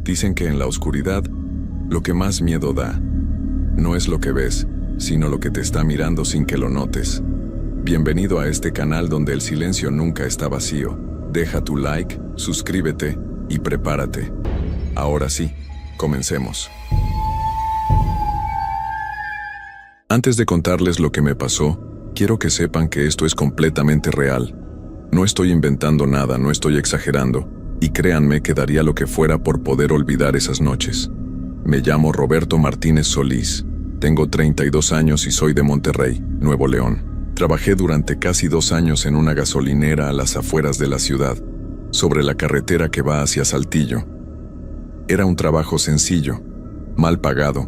Dicen que en la oscuridad, lo que más miedo da, no es lo que ves, sino lo que te está mirando sin que lo notes. Bienvenido a este canal donde el silencio nunca está vacío. Deja tu like, suscríbete y prepárate. Ahora sí, comencemos. Antes de contarles lo que me pasó, quiero que sepan que esto es completamente real. No estoy inventando nada, no estoy exagerando, y créanme que daría lo que fuera por poder olvidar esas noches. Me llamo Roberto Martínez Solís, tengo 32 años y soy de Monterrey, Nuevo León. Trabajé durante casi 2 años en una gasolinera a las afueras de la ciudad, sobre la carretera que va hacia Saltillo. Era un trabajo sencillo, mal pagado,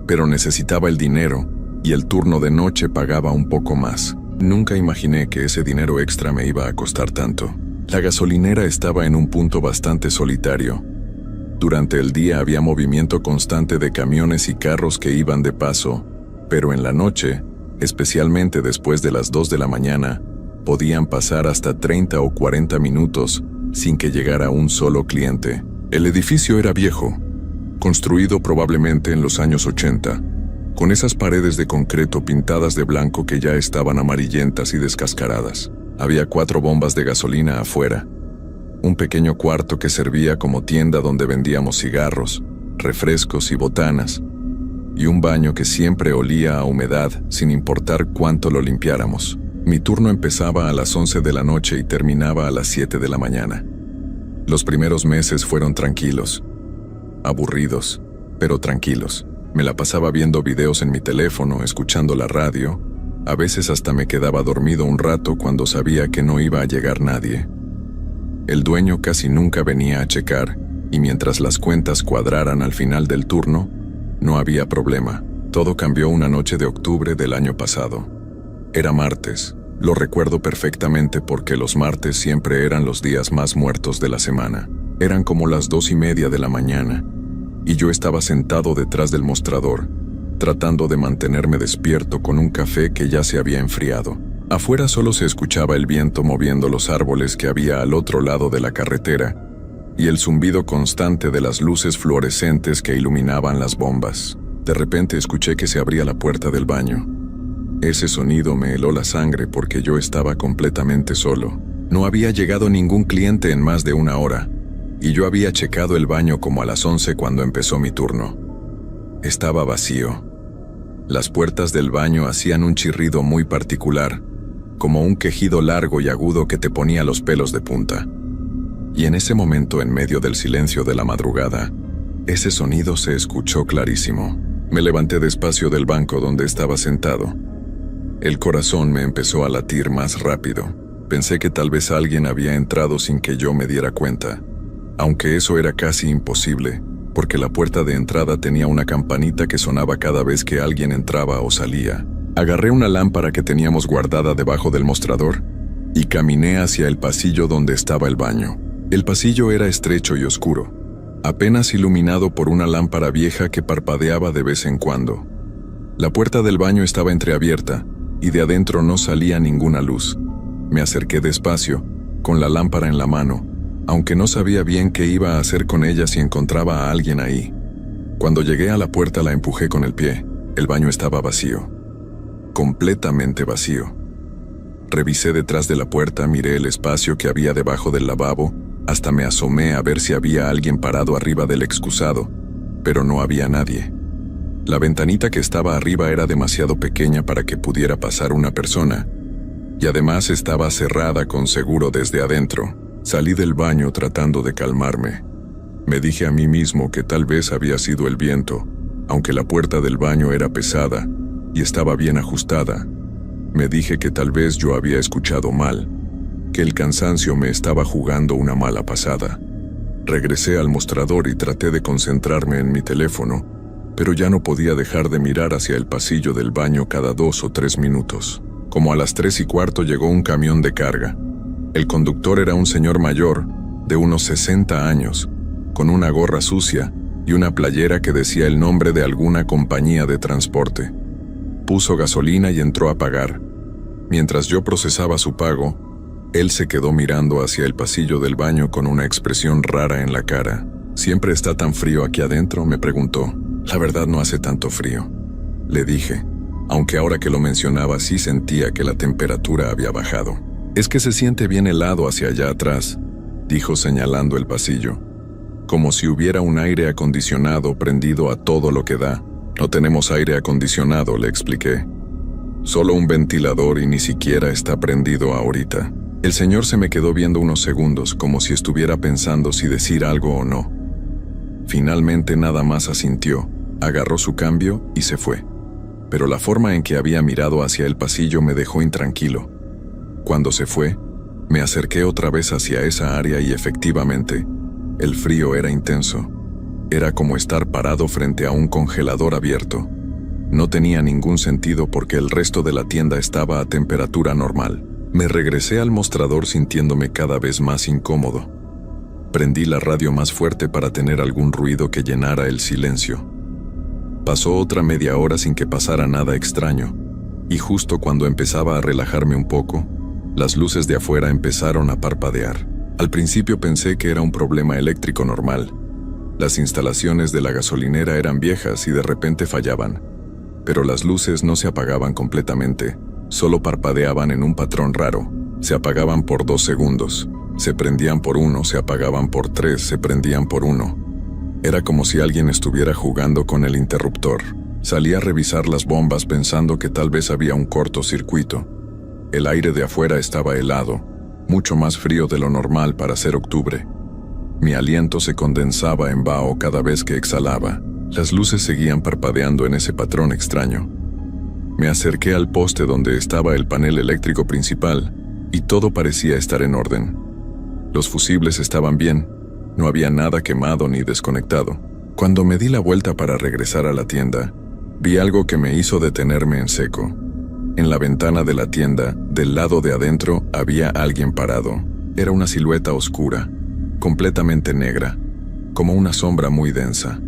pero necesitaba el dinero y el turno de noche pagaba un poco más. Nunca imaginé que ese dinero extra me iba a costar tanto. La gasolinera estaba en un punto bastante solitario. Durante el día había movimiento constante de camiones y carros que iban de paso, pero en la noche, especialmente después de las 2 de la mañana, podían pasar hasta 30 o 40 minutos sin que llegara un solo cliente. El edificio era viejo, construido probablemente en los años 80, con esas paredes de concreto pintadas de blanco que ya estaban amarillentas y descascaradas. Había 4 bombas de gasolina afuera, un pequeño cuarto que servía como tienda donde vendíamos cigarros, refrescos y botanas, y un baño que siempre olía a humedad sin importar cuánto lo limpiáramos. Mi turno empezaba a las 11 de la noche y terminaba a las 7 de la mañana. Los primeros meses fueron tranquilos, aburridos, pero tranquilos. Me la pasaba viendo videos en mi teléfono, escuchando la radio. A veces hasta me quedaba dormido un rato cuando sabía que no iba a llegar nadie. El dueño casi nunca venía a checar, y mientras las cuentas cuadraran al final del turno, no había problema. Todo cambió una noche de octubre del año pasado. Era martes. Lo recuerdo perfectamente porque los martes siempre eran los días más muertos de la semana. Eran como las 2:30 de la mañana, y yo estaba sentado detrás del mostrador, tratando de mantenerme despierto con un café que ya se había enfriado. Afuera solo se escuchaba el viento moviendo los árboles que había al otro lado de la carretera, y el zumbido constante de las luces fluorescentes que iluminaban las bombas. De repente escuché que se abría la puerta del baño. Ese sonido me heló la sangre porque yo estaba completamente solo. No había llegado ningún cliente en más de 1 hora, y yo había checado el baño como a las 11 cuando empezó mi turno. Estaba vacío. Las puertas del baño hacían un chirrido muy particular, como un quejido largo y agudo que te ponía los pelos de punta. Y en ese momento, en medio del silencio de la madrugada, ese sonido se escuchó clarísimo. Me levanté despacio del banco donde estaba sentado. El corazón me empezó a latir más rápido. Pensé que tal vez alguien había entrado sin que yo me diera cuenta, aunque eso era casi imposible, porque la puerta de entrada tenía una campanita que sonaba cada vez que alguien entraba o salía. Agarré una lámpara que teníamos guardada debajo del mostrador y caminé hacia el pasillo donde estaba el baño. El pasillo era estrecho y oscuro, apenas iluminado por una lámpara vieja que parpadeaba de vez en cuando. La puerta del baño estaba entreabierta y de adentro no salía ninguna luz. Me acerqué despacio, con la lámpara en la mano, aunque no sabía bien qué iba a hacer con ella si encontraba a alguien ahí. Cuando llegué a la puerta la empujé con el pie. El baño estaba vacío. Completamente vacío. Revisé detrás de la puerta, miré el espacio que había debajo del lavabo, hasta me asomé a ver si había alguien parado arriba del excusado, pero no había nadie. La ventanita que estaba arriba era demasiado pequeña para que pudiera pasar una persona, y además estaba cerrada con seguro desde adentro. Salí del baño tratando de calmarme. Me dije a mí mismo que tal vez había sido el viento, aunque la puerta del baño era pesada y estaba bien ajustada. Me dije que tal vez yo había escuchado mal, que el cansancio me estaba jugando una mala pasada. Regresé al mostrador y traté de concentrarme en mi teléfono, pero ya no podía dejar de mirar hacia el pasillo del baño cada 2 o 3 minutos. Como a las 3:15 llegó un camión de carga. El conductor era un señor mayor, de unos 60 años, con una gorra sucia y una playera que decía el nombre de alguna compañía de transporte. Puso gasolina y entró a pagar. Mientras yo procesaba su pago, él se quedó mirando hacia el pasillo del baño con una expresión rara en la cara. ¿Siempre está tan frío aquí adentro?, me preguntó. La verdad no hace tanto frío, le dije, aunque ahora que lo mencionaba sí sentía que la temperatura había bajado. Es que se siente bien helado hacia allá atrás, dijo señalando el pasillo, como si hubiera un aire acondicionado prendido a todo lo que da. No tenemos aire acondicionado, le expliqué. Solo un ventilador y ni siquiera está prendido ahorita. El señor se me quedó viendo unos segundos como si estuviera pensando si decir algo o no. Finalmente nada más asintió, agarró su cambio y se fue. Pero la forma en que había mirado hacia el pasillo me dejó intranquilo. Cuando se fue, me acerqué otra vez hacia esa área y efectivamente, el frío era intenso. Era como estar parado frente a un congelador abierto. No tenía ningún sentido porque el resto de la tienda estaba a temperatura normal. Me regresé al mostrador sintiéndome cada vez más incómodo. Prendí la radio más fuerte para tener algún ruido que llenara el silencio. Pasó otra media hora sin que pasara nada extraño, y justo cuando empezaba a relajarme un poco, las luces de afuera empezaron a parpadear. Al principio pensé que era un problema eléctrico normal. Las instalaciones de la gasolinera eran viejas y de repente fallaban, pero las luces no se apagaban completamente, solo parpadeaban en un patrón raro. Se apagaban por 2 segundos, se prendían por 1, se apagaban por 3, se prendían por 1. Era como si alguien estuviera jugando con el interruptor. Salí a revisar las bombas pensando que tal vez había un cortocircuito. El aire de afuera estaba helado, mucho más frío de lo normal para ser octubre. Mi aliento se condensaba en vaho cada vez que exhalaba. Las luces seguían parpadeando en ese patrón extraño. Me acerqué al poste donde estaba el panel eléctrico principal y todo parecía estar en orden. Los fusibles estaban bien, no había nada quemado ni desconectado. Cuando me di la vuelta para regresar a la tienda, vi algo que me hizo detenerme en seco. En la ventana de la tienda, del lado de adentro, había alguien parado. Era una silueta oscura, completamente negra, como una sombra muy densa.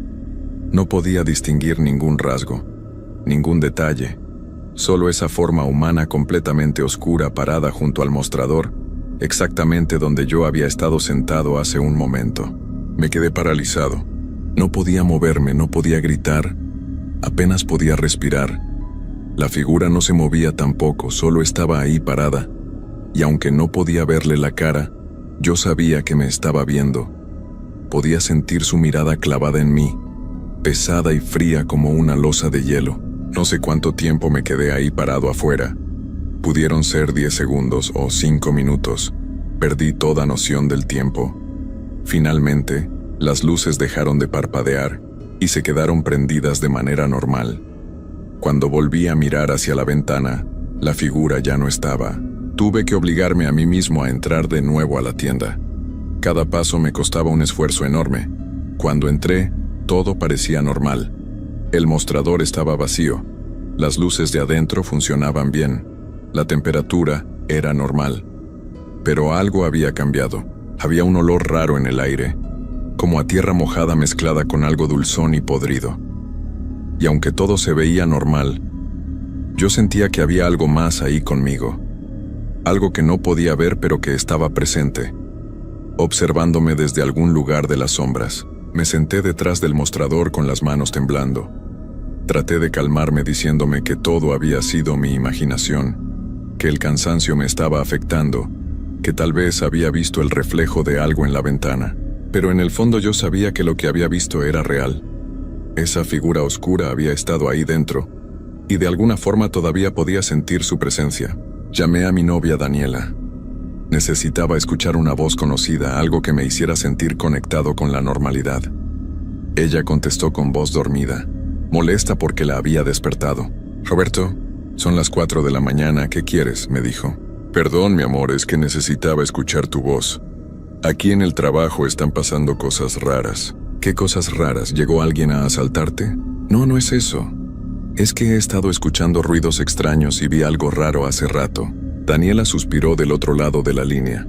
No podía distinguir ningún rasgo, ningún detalle, solo esa forma humana completamente oscura parada junto al mostrador, exactamente donde yo había estado sentado hace un momento. Me quedé paralizado. No podía moverme, no podía gritar, apenas podía respirar. La figura no se movía tampoco, solo estaba ahí parada, y aunque no podía verle la cara, yo sabía que me estaba viendo. Podía sentir su mirada clavada en mí, pesada y fría como una losa de hielo. No sé cuánto tiempo me quedé ahí parado afuera. Pudieron ser 10 segundos o 5 minutos. Perdí toda noción del tiempo. Finalmente, las luces dejaron de parpadear y se quedaron prendidas de manera normal. Cuando volví a mirar hacia la ventana, la figura ya no estaba. Tuve que obligarme a mí mismo a entrar de nuevo a la tienda. Cada paso me costaba un esfuerzo enorme. Cuando entré, todo parecía normal. El mostrador estaba vacío. Las luces de adentro funcionaban bien. La temperatura era normal. Pero algo había cambiado. Había un olor raro en el aire, como a tierra mojada mezclada con algo dulzón y podrido. Y aunque todo se veía normal, yo sentía que había algo más ahí conmigo. Algo que no podía ver pero que estaba presente, observándome desde algún lugar de las sombras. Me senté detrás del mostrador con las manos temblando. Traté de calmarme diciéndome que todo había sido mi imaginación, que el cansancio me estaba afectando, que tal vez había visto el reflejo de algo en la ventana. Pero en el fondo yo sabía que lo que había visto era real. Esa figura oscura había estado ahí dentro, y de alguna forma todavía podía sentir su presencia. Llamé a mi novia Daniela. Necesitaba escuchar una voz conocida, algo que me hiciera sentir conectado con la normalidad. Ella contestó con voz dormida, molesta porque la había despertado. «Roberto, son las 4 de la mañana, ¿qué quieres?», me dijo. «Perdón, mi amor, es que necesitaba escuchar tu voz. Aquí en el trabajo están pasando cosas raras». «¿Qué cosas raras? ¿Llegó alguien a asaltarte?» «No, no es eso. Es que he estado escuchando ruidos extraños y vi algo raro hace rato». Daniela suspiró del otro lado de la línea.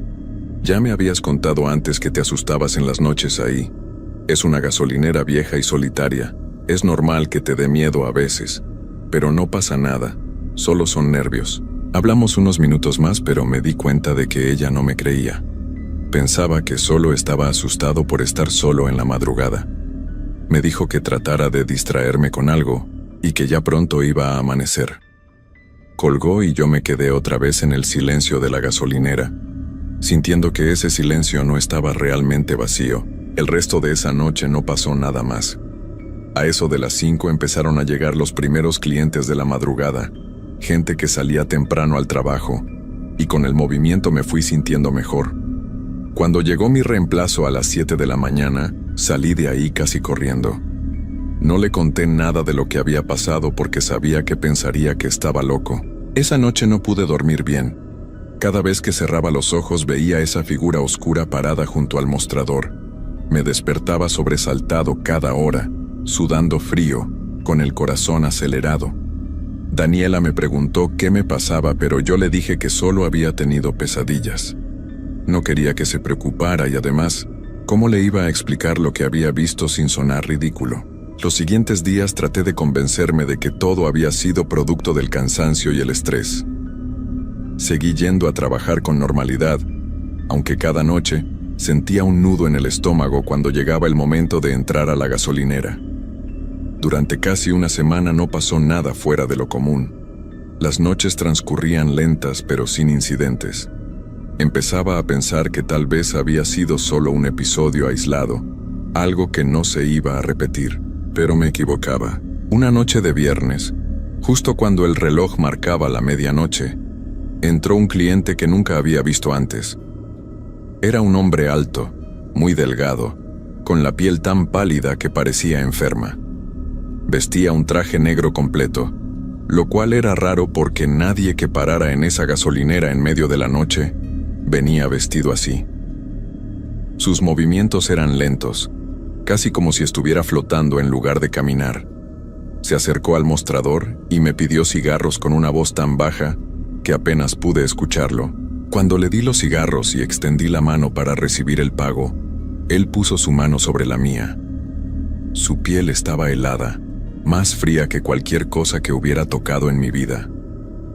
«Ya me habías contado antes que te asustabas en las noches ahí. Es una gasolinera vieja y solitaria. Es normal que te dé miedo a veces. Pero no pasa nada. Solo son nervios». Hablamos unos minutos más, pero me di cuenta de que ella no me creía. Pensaba que solo estaba asustado por estar solo en la madrugada. Me dijo que tratara de distraerme con algo y que ya pronto iba a amanecer. Colgó y yo me quedé otra vez en el silencio de la gasolinera, sintiendo que ese silencio no estaba realmente vacío. El resto de esa noche no pasó nada más. A eso de las 5 empezaron a llegar los primeros clientes de la madrugada, gente que salía temprano al trabajo, y con el movimiento me fui sintiendo mejor. Cuando llegó mi reemplazo a las 7 de la mañana, salí de ahí casi corriendo. No le conté nada de lo que había pasado porque sabía que pensaría que estaba loco. Esa noche no pude dormir bien. Cada vez que cerraba los ojos veía esa figura oscura parada junto al mostrador. Me despertaba sobresaltado cada hora, sudando frío, con el corazón acelerado. Daniela me preguntó qué me pasaba, pero yo le dije que solo había tenido pesadillas. No quería que se preocupara y además, ¿cómo le iba a explicar lo que había visto sin sonar ridículo? Los siguientes días traté de convencerme de que todo había sido producto del cansancio y el estrés. Seguí yendo a trabajar con normalidad, aunque cada noche sentía un nudo en el estómago cuando llegaba el momento de entrar a la gasolinera. Durante casi una semana no pasó nada fuera de lo común. Las noches transcurrían lentas pero sin incidentes. Empezaba a pensar que tal vez había sido solo un episodio aislado, algo que no se iba a repetir, pero me equivocaba. Una noche de viernes, justo cuando el reloj marcaba la medianoche, entró un cliente que nunca había visto antes. Era un hombre alto, muy delgado, con la piel tan pálida que parecía enferma. Vestía un traje negro completo, lo cual era raro porque nadie que parara en esa gasolinera en medio de la noche venía vestido así. Sus movimientos eran lentos, casi como si estuviera flotando en lugar de caminar. Se acercó al mostrador y me pidió cigarros con una voz tan baja que apenas pude escucharlo. Cuando le di los cigarros y extendí la mano para recibir el pago, él puso su mano sobre la mía. Su piel estaba helada, más fría que cualquier cosa que hubiera tocado en mi vida.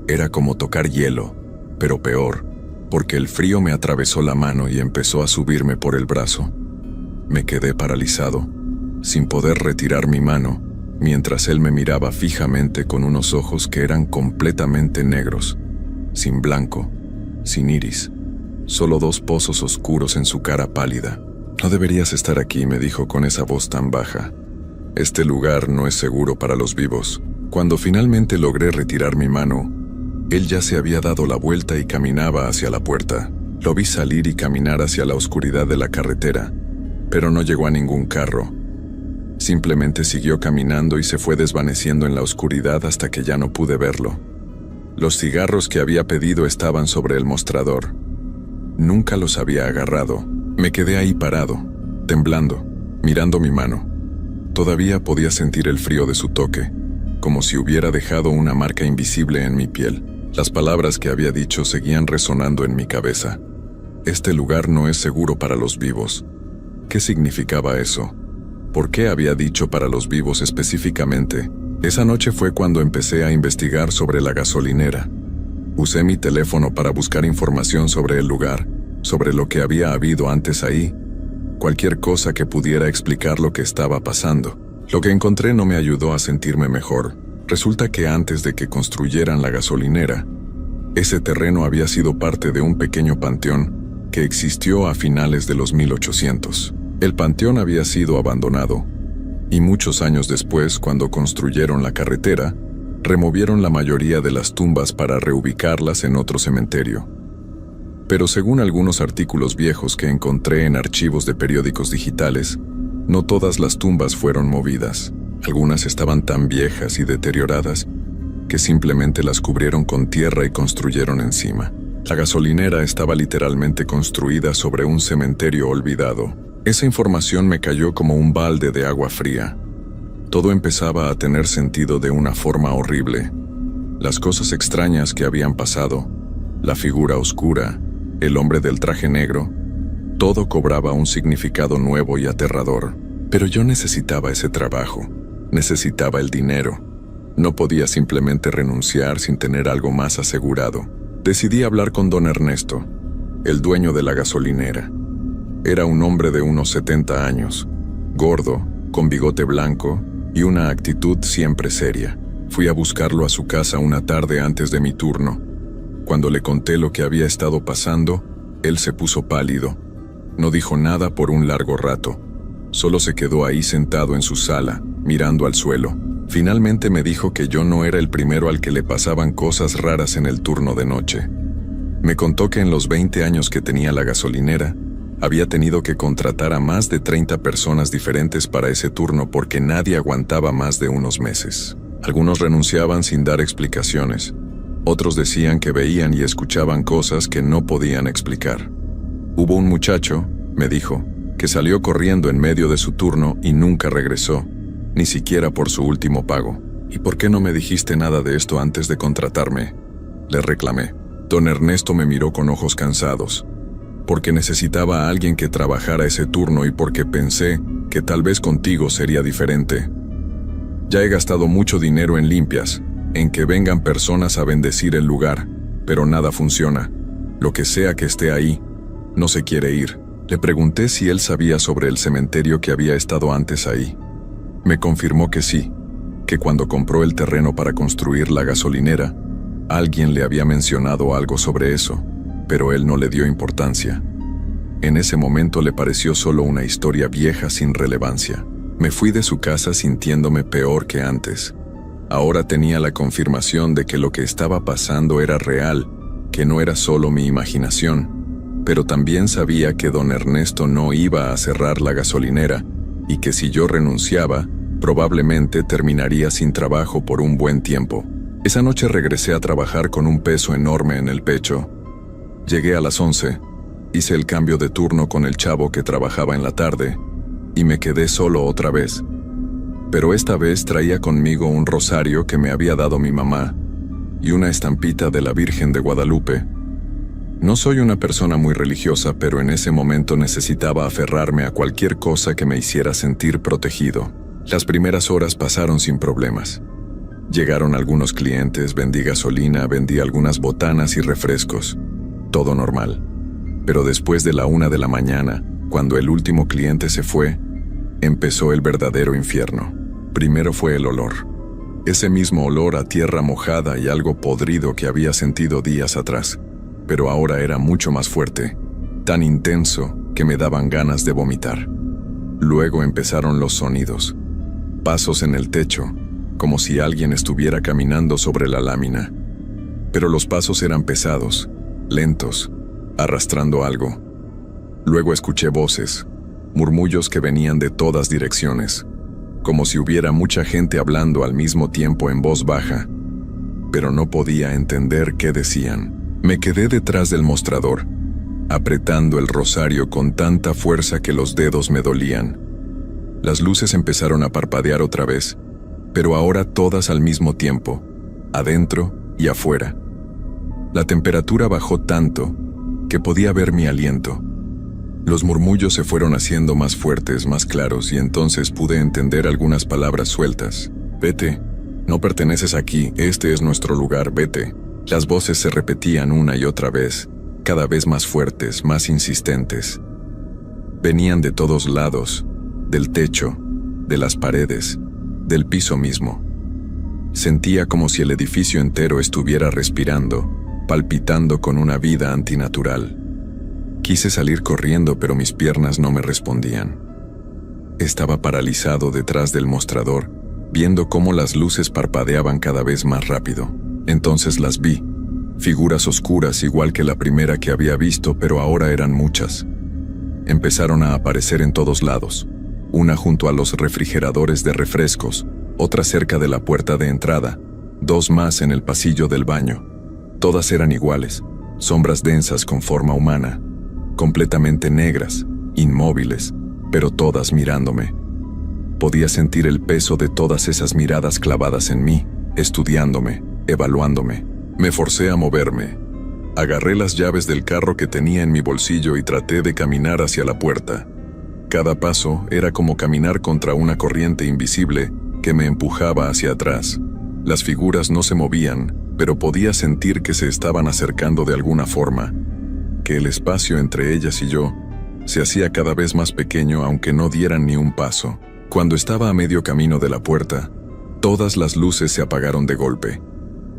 Era como tocar hielo, pero peor, porque el frío me atravesó la mano y empezó a subirme por el brazo. Me quedé paralizado, sin poder retirar mi mano, mientras él me miraba fijamente con unos ojos que eran completamente negros, sin blanco, sin iris, solo 2 pozos oscuros en su cara pálida. «No deberías estar aquí», me dijo con esa voz tan baja. «Este lugar no es seguro para los vivos». Cuando finalmente logré retirar mi mano, él ya se había dado la vuelta y caminaba hacia la puerta. Lo vi salir y caminar hacia la oscuridad de la carretera, pero no llegó a ningún carro. Simplemente siguió caminando y se fue desvaneciendo en la oscuridad hasta que ya no pude verlo. Los cigarros que había pedido estaban sobre el mostrador. Nunca los había agarrado. Me quedé ahí parado, temblando, mirando mi mano. Todavía podía sentir el frío de su toque, como si hubiera dejado una marca invisible en mi piel. Las palabras que había dicho seguían resonando en mi cabeza. Este lugar no es seguro para los vivos. ¿Qué significaba eso? ¿Por qué había dicho para los vivos específicamente? Esa noche fue cuando empecé a investigar sobre la gasolinera. Usé mi teléfono para buscar información sobre el lugar, sobre lo que había habido antes ahí, cualquier cosa que pudiera explicar lo que estaba pasando. Lo que encontré no me ayudó a sentirme mejor. Resulta que antes de que construyeran la gasolinera, ese terreno había sido parte de un pequeño panteón que existió a finales de los 1800. El panteón había sido abandonado, y muchos años después, cuando construyeron la carretera, removieron la mayoría de las tumbas para reubicarlas en otro cementerio. Pero según algunos artículos viejos que encontré en archivos de periódicos digitales, no todas las tumbas fueron movidas. Algunas estaban tan viejas y deterioradas que simplemente las cubrieron con tierra y construyeron encima. La gasolinera estaba literalmente construida sobre un cementerio olvidado. Esa información me cayó como un balde de agua fría. Todo empezaba a tener sentido de una forma horrible. Las cosas extrañas que habían pasado, la figura oscura, el hombre del traje negro, todo cobraba un significado nuevo y aterrador. Pero yo necesitaba ese trabajo. Necesitaba el dinero. No podía simplemente renunciar sin tener algo más asegurado. Decidí hablar con don Ernesto, el dueño de la gasolinera. Era un hombre de unos 70 años, gordo, con bigote blanco y una actitud siempre seria. Fui a buscarlo a su casa una tarde antes de mi turno. Cuando le conté lo que había estado pasando, él se puso pálido. No dijo nada por un largo rato. Solo se quedó ahí sentado en su sala, mirando al suelo. Finalmente me dijo que yo no era el primero al que le pasaban cosas raras en el turno de noche. Me contó que en los 20 años que tenía la gasolinera, había tenido que contratar a más de 30 personas diferentes para ese turno porque nadie aguantaba más de unos meses. Algunos renunciaban sin dar explicaciones. Otros decían que veían y escuchaban cosas que no podían explicar. Hubo un muchacho, me dijo, que salió corriendo en medio de su turno y nunca regresó, ni siquiera por su último pago. ¿Y por qué no me dijiste nada de esto antes de contratarme?, le reclamé. Don Ernesto me miró con ojos cansados. Porque necesitaba a alguien que trabajara ese turno y porque pensé que tal vez contigo sería diferente. Ya he gastado mucho dinero en limpias, en que vengan personas a bendecir el lugar, pero nada funciona. Lo que sea que esté ahí, no se quiere ir. Le pregunté si él sabía sobre el cementerio que había estado antes ahí. Me confirmó que sí, que cuando compró el terreno para construir la gasolinera, alguien le había mencionado algo sobre eso, pero él no le dio importancia. En ese momento le pareció solo una historia vieja sin relevancia. Me fui de su casa sintiéndome peor que antes. Ahora tenía la confirmación de que lo que estaba pasando era real, que no era solo mi imaginación, pero también sabía que don Ernesto no iba a cerrar la gasolinera y que si yo renunciaba, probablemente terminaría sin trabajo por un buen tiempo. Esa noche regresé a trabajar con un peso enorme en el pecho. Llegué a las 11, hice el cambio de turno con el chavo que trabajaba en la tarde y me quedé solo otra vez. Pero esta vez traía conmigo un rosario que me había dado mi mamá y una estampita de la Virgen de Guadalupe. No soy una persona muy religiosa, pero en ese momento necesitaba aferrarme a cualquier cosa que me hiciera sentir protegido. Las primeras horas pasaron sin problemas. Llegaron algunos clientes, vendí gasolina, vendí algunas botanas y refrescos. Todo normal. Pero después de la 1 de la mañana, cuando el último cliente se fue, empezó el verdadero infierno. Primero fue el olor. Ese mismo olor a tierra mojada y algo podrido que había sentido días atrás. Pero ahora era mucho más fuerte, tan intenso que me daban ganas de vomitar. Luego empezaron los sonidos. Pasos en el techo, como si alguien estuviera caminando sobre la lámina. Pero los pasos eran pesados, lentos, arrastrando algo. Luego escuché voces, murmullos que venían de todas direcciones, como si hubiera mucha gente hablando al mismo tiempo en voz baja, pero no podía entender qué decían. Me quedé detrás del mostrador, apretando el rosario con tanta fuerza que los dedos me dolían. Las luces empezaron a parpadear otra vez, pero ahora todas al mismo tiempo, adentro y afuera. La temperatura bajó tanto que podía ver mi aliento. Los murmullos se fueron haciendo más fuertes, más claros, y entonces pude entender algunas palabras sueltas. Vete, no perteneces aquí, este es nuestro lugar, vete. Las voces se repetían una y otra vez, cada vez más fuertes, más insistentes. Venían de todos lados, del techo, de las paredes, del piso mismo. Sentía como si el edificio entero estuviera respirando, palpitando con una vida antinatural. Quise salir corriendo, pero mis piernas no me respondían. Estaba paralizado detrás del mostrador, viendo cómo las luces parpadeaban cada vez más rápido. Entonces las vi, figuras oscuras igual que la primera que había visto, pero ahora eran muchas. Empezaron a aparecer en todos lados, una junto a los refrigeradores de refrescos, otra cerca de la puerta de entrada, 2 más en el pasillo del baño. Todas eran iguales, sombras densas con forma humana, completamente negras, inmóviles, pero todas mirándome. Podía sentir el peso de todas esas miradas clavadas en mí, estudiándome, evaluándome. Me forcé a moverme. Agarré las llaves del carro que tenía en mi bolsillo y traté de caminar hacia la puerta. Cada paso era como caminar contra una corriente invisible que me empujaba hacia atrás. Las figuras no se movían, pero podía sentir que se estaban acercando de alguna forma, que el espacio entre ellas y yo Se hacía cada vez más pequeño aunque no dieran ni un paso. Cuando estaba a medio camino de la puerta, todas las luces se apagaron de golpe.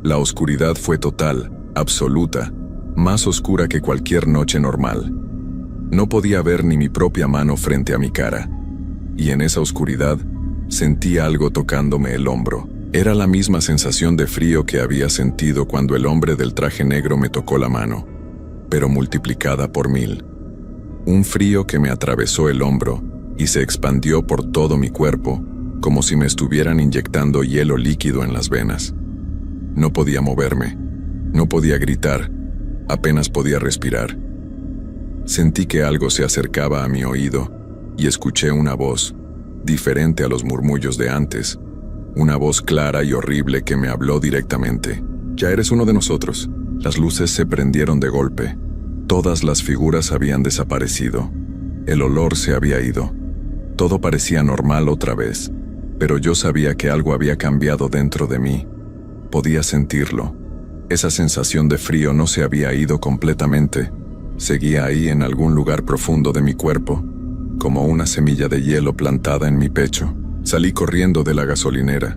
La oscuridad fue total, absoluta, más oscura que cualquier noche normal. No podía ver ni mi propia mano frente a mi cara. Y en esa oscuridad, sentí algo tocándome el hombro. Era la misma sensación de frío que había sentido cuando el hombre del traje negro me tocó la mano, pero multiplicada por 1000. Un frío que me atravesó el hombro y se expandió por todo mi cuerpo, como si me estuvieran inyectando hielo líquido en las venas. No podía moverme, no podía gritar, apenas podía respirar. Sentí que algo se acercaba a mi oído y escuché una voz, diferente a los murmullos de antes, una voz clara y horrible que me habló directamente. «Ya eres uno de nosotros». Las luces se prendieron de golpe. Todas las figuras habían desaparecido. El olor se había ido. Todo parecía normal otra vez, pero yo sabía que algo había cambiado dentro de mí. Podía sentirlo. Esa sensación de frío no se había ido completamente. Seguía ahí en algún lugar profundo de mi cuerpo, como una semilla de hielo plantada en mi pecho. Salí corriendo de la gasolinera.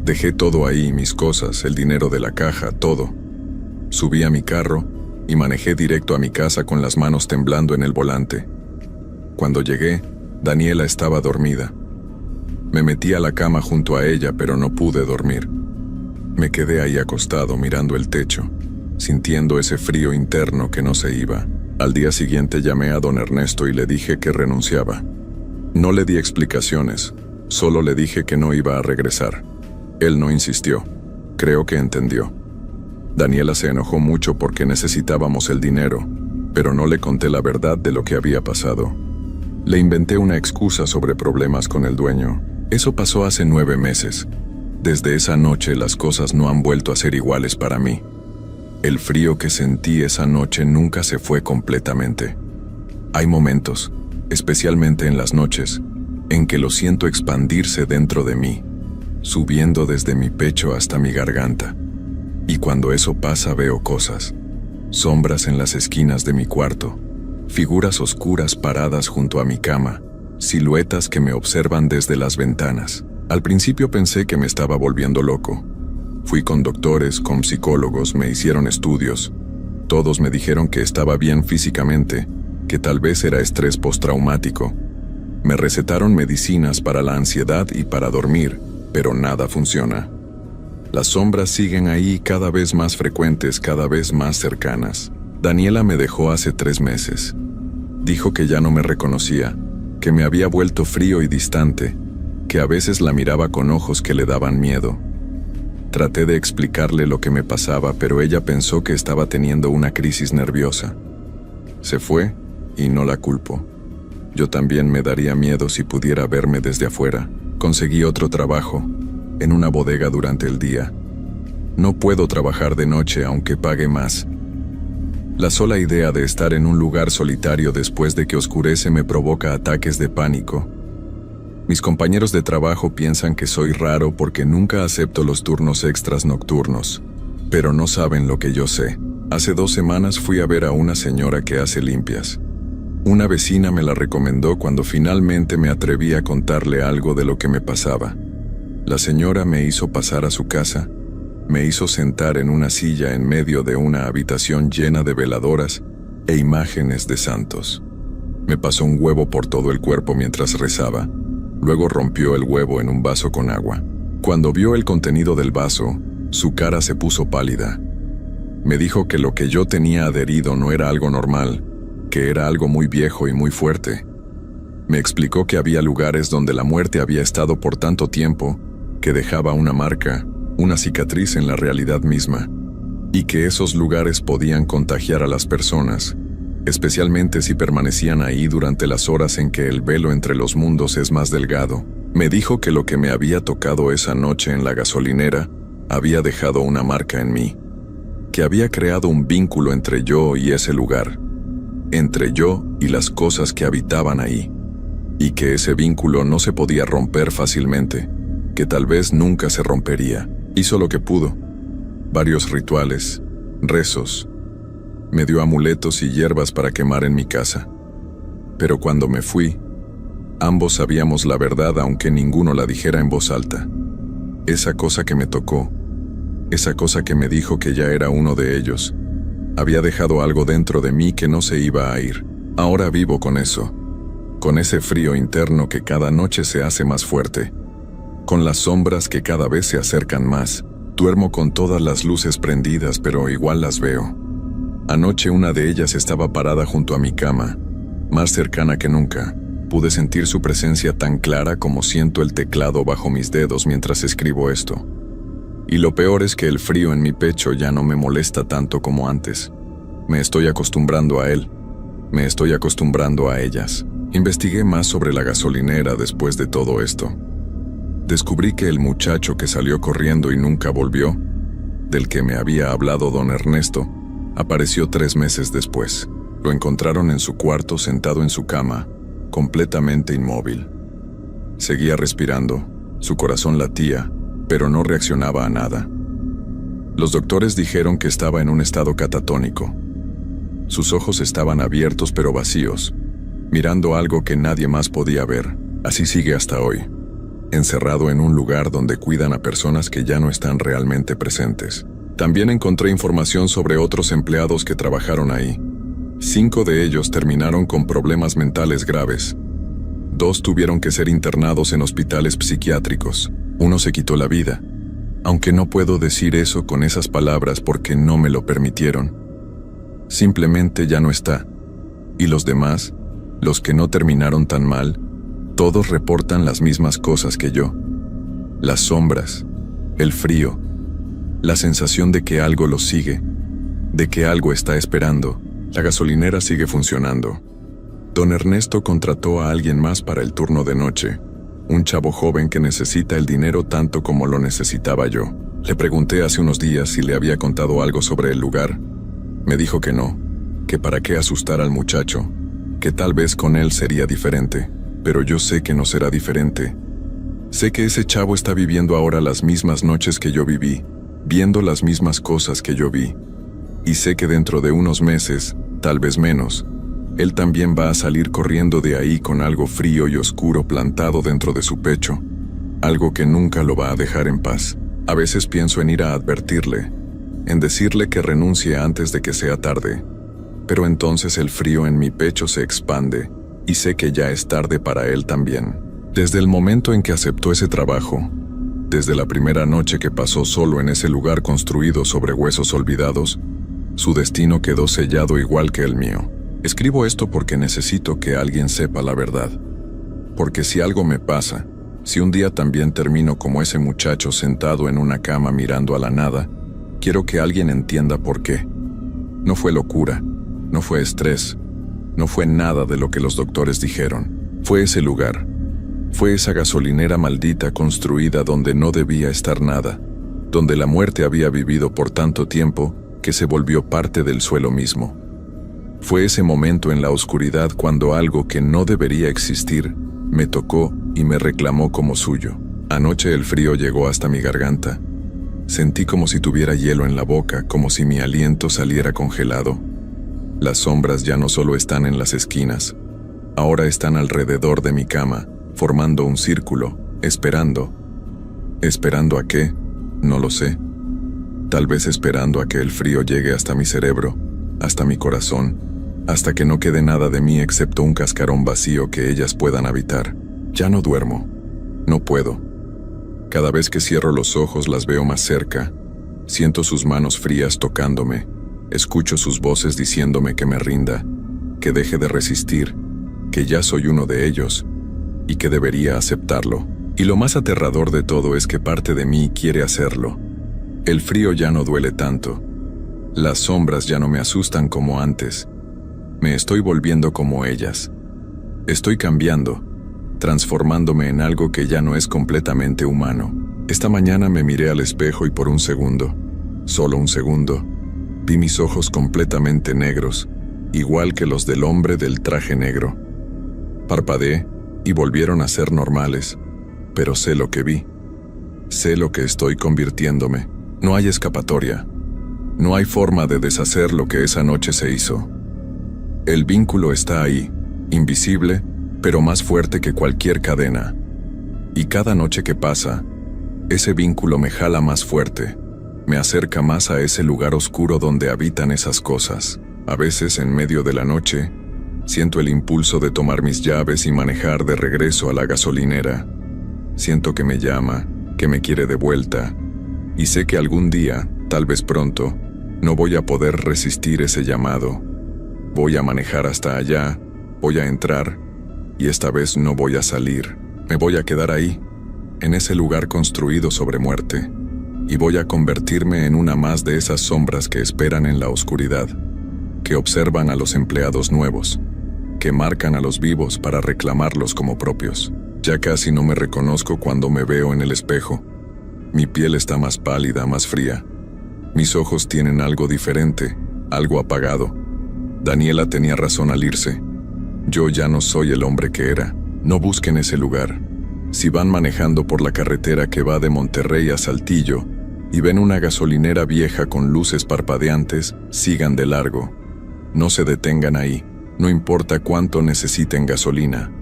Dejé todo ahí, mis cosas, el dinero de la caja, todo. Subí a mi carro y manejé directo a mi casa con las manos temblando en el volante. Cuando llegué, Daniela estaba dormida. Me metí a la cama junto a ella, pero no pude dormir. Me quedé ahí acostado mirando el techo, sintiendo ese frío interno que no se iba. Al día siguiente llamé a don Ernesto y le dije que renunciaba. No le di explicaciones, solo le dije que no iba a regresar. Él no insistió. Creo que entendió. Daniela se enojó mucho porque necesitábamos el dinero, pero no le conté la verdad de lo que había pasado. Le inventé una excusa sobre problemas con el dueño. Eso pasó hace 9 meses. Desde esa noche las cosas no han vuelto a ser iguales para mí. El frío que sentí esa noche nunca se fue completamente. Hay momentos, especialmente en las noches, en que lo siento expandirse dentro de mí, subiendo desde mi pecho hasta mi garganta. Y cuando eso pasa veo cosas, sombras en las esquinas de mi cuarto, figuras oscuras paradas junto a mi cama, siluetas que me observan desde las ventanas. Al principio pensé que me estaba volviendo loco. Fui con doctores, con psicólogos, me hicieron estudios. Todos me dijeron que estaba bien físicamente, que tal vez era estrés postraumático. Me recetaron medicinas para la ansiedad y para dormir, pero nada funciona. Las sombras siguen ahí cada vez más frecuentes, cada vez más cercanas. Daniela me dejó hace 3 meses. Dijo que ya no me reconocía, que me había vuelto frío y distante, que a veces la miraba con ojos que le daban miedo. Traté de explicarle lo que me pasaba, pero ella pensó que estaba teniendo una crisis nerviosa. Se fue y no la culpo. Yo también me daría miedo si pudiera verme desde afuera. Conseguí otro trabajo, en una bodega durante el día. No puedo trabajar de noche aunque pague más. La sola idea de estar en un lugar solitario después de que oscurece me provoca ataques de pánico. Mis compañeros de trabajo piensan que soy raro porque nunca acepto los turnos extras nocturnos, pero no saben lo que yo sé. Hace 2 semanas fui a ver a una señora que hace limpias. Una vecina me la recomendó cuando finalmente me atreví a contarle algo de lo que me pasaba. La señora me hizo pasar a su casa, me hizo sentar en una silla en medio de una habitación llena de veladoras e imágenes de santos. Me pasó un huevo por todo el cuerpo mientras rezaba. Luego rompió el huevo en un vaso con agua. Cuando vio el contenido del vaso, su cara se puso pálida. Me dijo que lo que yo tenía adherido no era algo normal, que era algo muy viejo y muy fuerte. Me explicó que había lugares donde la muerte había estado por tanto tiempo que dejaba una marca, una cicatriz en la realidad misma, y que esos lugares podían contagiar a las personas, especialmente si permanecían ahí durante las horas en que el velo entre los mundos es más delgado. Me dijo que lo que me había tocado esa noche en la gasolinera había dejado una marca en mí, que había creado un vínculo entre yo y ese lugar, entre yo y las cosas que habitaban ahí, y que ese vínculo no se podía romper fácilmente, que tal vez nunca se rompería. Hizo lo que pudo, varios rituales, rezos. Me dio amuletos y hierbas para quemar en mi casa. Pero cuando me fui, ambos sabíamos la verdad aunque ninguno la dijera en voz alta. Esa cosa que me tocó, esa cosa que me dijo que ya era uno de ellos, había dejado algo dentro de mí que no se iba a ir. Ahora vivo con eso, con ese frío interno que cada noche se hace más fuerte, con las sombras que cada vez se acercan más. Duermo con todas las luces prendidas, pero igual las veo. Anoche una de ellas estaba parada junto a mi cama, más cercana que nunca. Pude sentir su presencia tan clara como siento el teclado bajo mis dedos mientras escribo esto. Y lo peor es que el frío en mi pecho ya no me molesta tanto como antes. Me estoy acostumbrando a él. Me estoy acostumbrando a ellas. Investigué más sobre la gasolinera después de todo esto. Descubrí que el muchacho que salió corriendo y nunca volvió, del que me había hablado don Ernesto, apareció 3 meses después. Lo encontraron en su cuarto sentado en su cama, completamente inmóvil. Seguía respirando, su corazón latía, pero no reaccionaba a nada. Los doctores dijeron que estaba en un estado catatónico. Sus ojos estaban abiertos pero vacíos, mirando algo que nadie más podía ver. Así sigue hasta hoy, encerrado en un lugar donde cuidan a personas que ya no están realmente presentes. También encontré información sobre otros empleados que trabajaron ahí. 5 de ellos terminaron con problemas mentales graves. 2 tuvieron que ser internados en hospitales psiquiátricos. 1 se quitó la vida, aunque no puedo decir eso con esas palabras porque no me lo permitieron. Simplemente ya no está. Y los demás, los que no terminaron tan mal, todos reportan las mismas cosas que yo. Las sombras, el frío, la sensación de que algo los sigue, de que algo está esperando. La gasolinera sigue funcionando. Don Ernesto contrató a alguien más para el turno de noche, un chavo joven que necesita el dinero tanto como lo necesitaba yo. Le pregunté hace unos días si le había contado algo sobre el lugar. Me dijo que no, que para qué asustar al muchacho, que tal vez con él sería diferente, pero yo sé que no será diferente. Sé que ese chavo está viviendo ahora las mismas noches que yo viví, viendo las mismas cosas que yo vi. Y sé que dentro de unos meses, tal vez menos, él también va a salir corriendo de ahí con algo frío y oscuro plantado dentro de su pecho, algo que nunca lo va a dejar en paz. A veces pienso en ir a advertirle, en decirle que renuncie antes de que sea tarde, pero entonces el frío en mi pecho se expande y sé que ya es tarde para él también. Desde el momento en que aceptó ese trabajo, desde la primera noche que pasó solo en ese lugar construido sobre huesos olvidados, su destino quedó sellado igual que el mío. Escribo esto porque necesito que alguien sepa la verdad. Porque si algo me pasa, si un día también termino como ese muchacho sentado en una cama mirando a la nada, quiero que alguien entienda por qué. No fue locura, no fue estrés, no fue nada de lo que los doctores dijeron. Fue ese lugar. Fue esa gasolinera maldita construida donde no debía estar nada, donde la muerte había vivido por tanto tiempo que se volvió parte del suelo mismo. Fue ese momento en la oscuridad cuando algo que no debería existir me tocó y me reclamó como suyo. Anoche el frío llegó hasta mi garganta. Sentí como si tuviera hielo en la boca, como si mi aliento saliera congelado. Las sombras ya no solo están en las esquinas, ahora están alrededor de mi cama, formando un círculo, esperando. ¿Esperando a qué? No lo sé. Tal vez esperando a que el frío llegue hasta mi cerebro, hasta mi corazón, hasta que no quede nada de mí excepto un cascarón vacío que ellas puedan habitar. Ya no duermo. No puedo. Cada vez que cierro los ojos las veo más cerca. Siento sus manos frías tocándome. Escucho sus voces diciéndome que me rinda, que deje de resistir, que ya soy uno de ellos y que debería aceptarlo. Y lo más aterrador de todo es que parte de mí quiere hacerlo. El frío ya no duele tanto. Las sombras ya no me asustan como antes. Me estoy volviendo como ellas. Estoy cambiando, transformándome en algo que ya no es completamente humano. Esta mañana me miré al espejo y por un segundo, solo un segundo, vi mis ojos completamente negros, igual que los del hombre del traje negro. Parpadeé y volvieron a ser normales, pero sé lo que vi. Sé lo que estoy convirtiéndome. No hay escapatoria. No hay forma de deshacer lo que esa noche se hizo. El vínculo está ahí, invisible, pero más fuerte que cualquier cadena. Y cada noche que pasa, ese vínculo me jala más fuerte, me acerca más a ese lugar oscuro donde habitan esas cosas. A veces, en medio de la noche, siento el impulso de tomar mis llaves y manejar de regreso a la gasolinera. Siento que me llama, que me quiere de vuelta, y sé que algún día, tal vez pronto, no voy a poder resistir ese llamado. Voy a manejar hasta allá, voy a entrar, y esta vez no voy a salir. Me voy a quedar ahí, en ese lugar construido sobre muerte, y voy a convertirme en una más de esas sombras que esperan en la oscuridad, que observan a los empleados nuevos, que marcan a los vivos para reclamarlos como propios. Ya casi no me reconozco cuando me veo en el espejo. Mi piel está más pálida, más fría. Mis ojos tienen algo diferente, algo apagado. Daniela tenía razón al irse. Yo ya no soy el hombre que era. No busquen ese lugar. Si van manejando por la carretera que va de Monterrey a Saltillo y ven una gasolinera vieja con luces parpadeantes, sigan de largo. No se detengan ahí, no importa cuánto necesiten gasolina.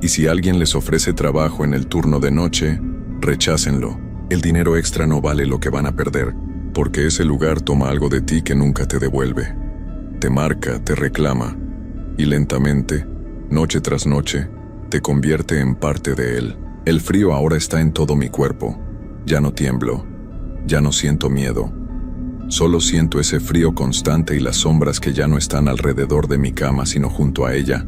Y si alguien les ofrece trabajo en el turno de noche, rechácenlo. El dinero extra no vale lo que van a perder, porque ese lugar toma algo de ti que nunca te devuelve. Te marca, te reclama, y lentamente, noche tras noche, te convierte en parte de él. El frío ahora está en todo mi cuerpo. Ya no tiemblo, ya no siento miedo. Solo siento ese frío constante y las sombras que ya no están alrededor de mi cama sino junto a ella,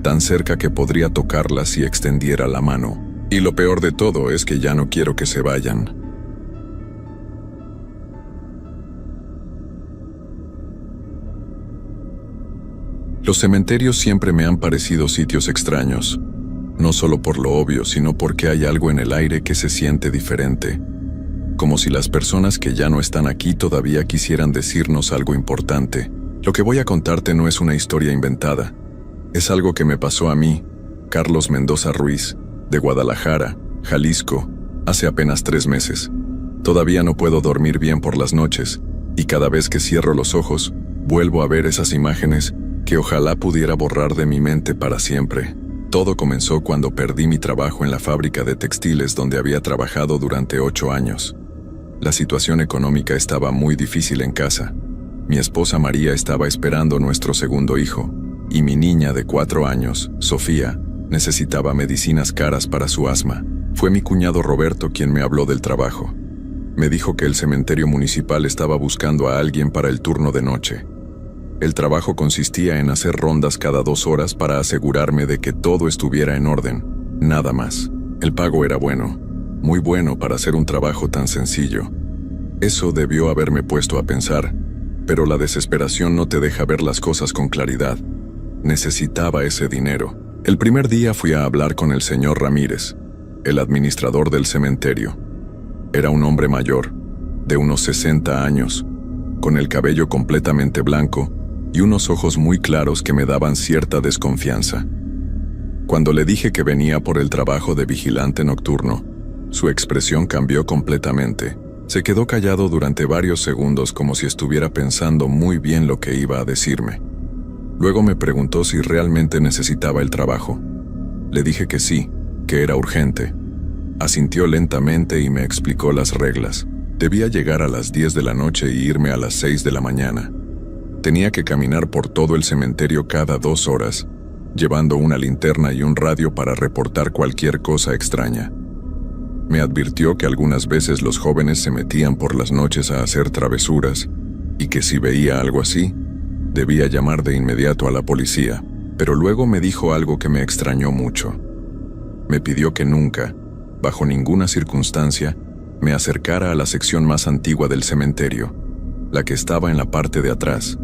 tan cerca que podría tocarlas si extendiera la mano. Y lo peor de todo es que ya no quiero que se vayan. Los cementerios siempre me han parecido sitios extraños, no solo por lo obvio, sino porque hay algo en el aire que se siente diferente, como si las personas que ya no están aquí todavía quisieran decirnos algo importante. Lo que voy a contarte no es una historia inventada, es algo que me pasó a mí, Carlos Mendoza Ruiz, de Guadalajara, Jalisco, hace apenas 3 meses. Todavía no puedo dormir bien por las noches, y cada vez que cierro los ojos, vuelvo a ver esas imágenes que ojalá pudiera borrar de mi mente para siempre. Todo comenzó cuando perdí mi trabajo en la fábrica de textiles donde había trabajado durante 8 años. La situación económica estaba muy difícil en casa. Mi esposa María estaba esperando nuestro segundo hijo, y mi niña de 4 años, Sofía, necesitaba medicinas caras para su asma. Fue mi cuñado Roberto quien me habló del trabajo. Me dijo que el cementerio municipal estaba buscando a alguien para el turno de noche. El trabajo consistía en hacer rondas cada 2 horas para asegurarme de que todo estuviera en orden, nada más. El pago era bueno, muy bueno para hacer un trabajo tan sencillo. Eso debió haberme puesto a pensar, pero la desesperación no te deja ver las cosas con claridad. Necesitaba ese dinero. El primer día fui a hablar con el señor Ramírez, el administrador del cementerio. Era un hombre mayor, de unos 60 años, con el cabello completamente blanco y unos ojos muy claros que me daban cierta desconfianza. Cuando le dije que venía por el trabajo de vigilante nocturno, su expresión cambió completamente. Se quedó callado durante varios segundos como si estuviera pensando muy bien lo que iba a decirme. Luego me preguntó si realmente necesitaba el trabajo. Le dije que sí, que era urgente. Asintió lentamente y me explicó las reglas. Debía llegar a las 10 de la noche y irme a las 6 de la mañana. Tenía que caminar por todo el cementerio cada 2 horas, llevando una linterna y un radio para reportar cualquier cosa extraña. Me advirtió que algunas veces los jóvenes se metían por las noches a hacer travesuras y que si veía algo así, debía llamar de inmediato a la policía, pero luego me dijo algo que me extrañó mucho. Me pidió que nunca, bajo ninguna circunstancia, me acercara a la sección más antigua del cementerio, la que estaba en la parte de atrás,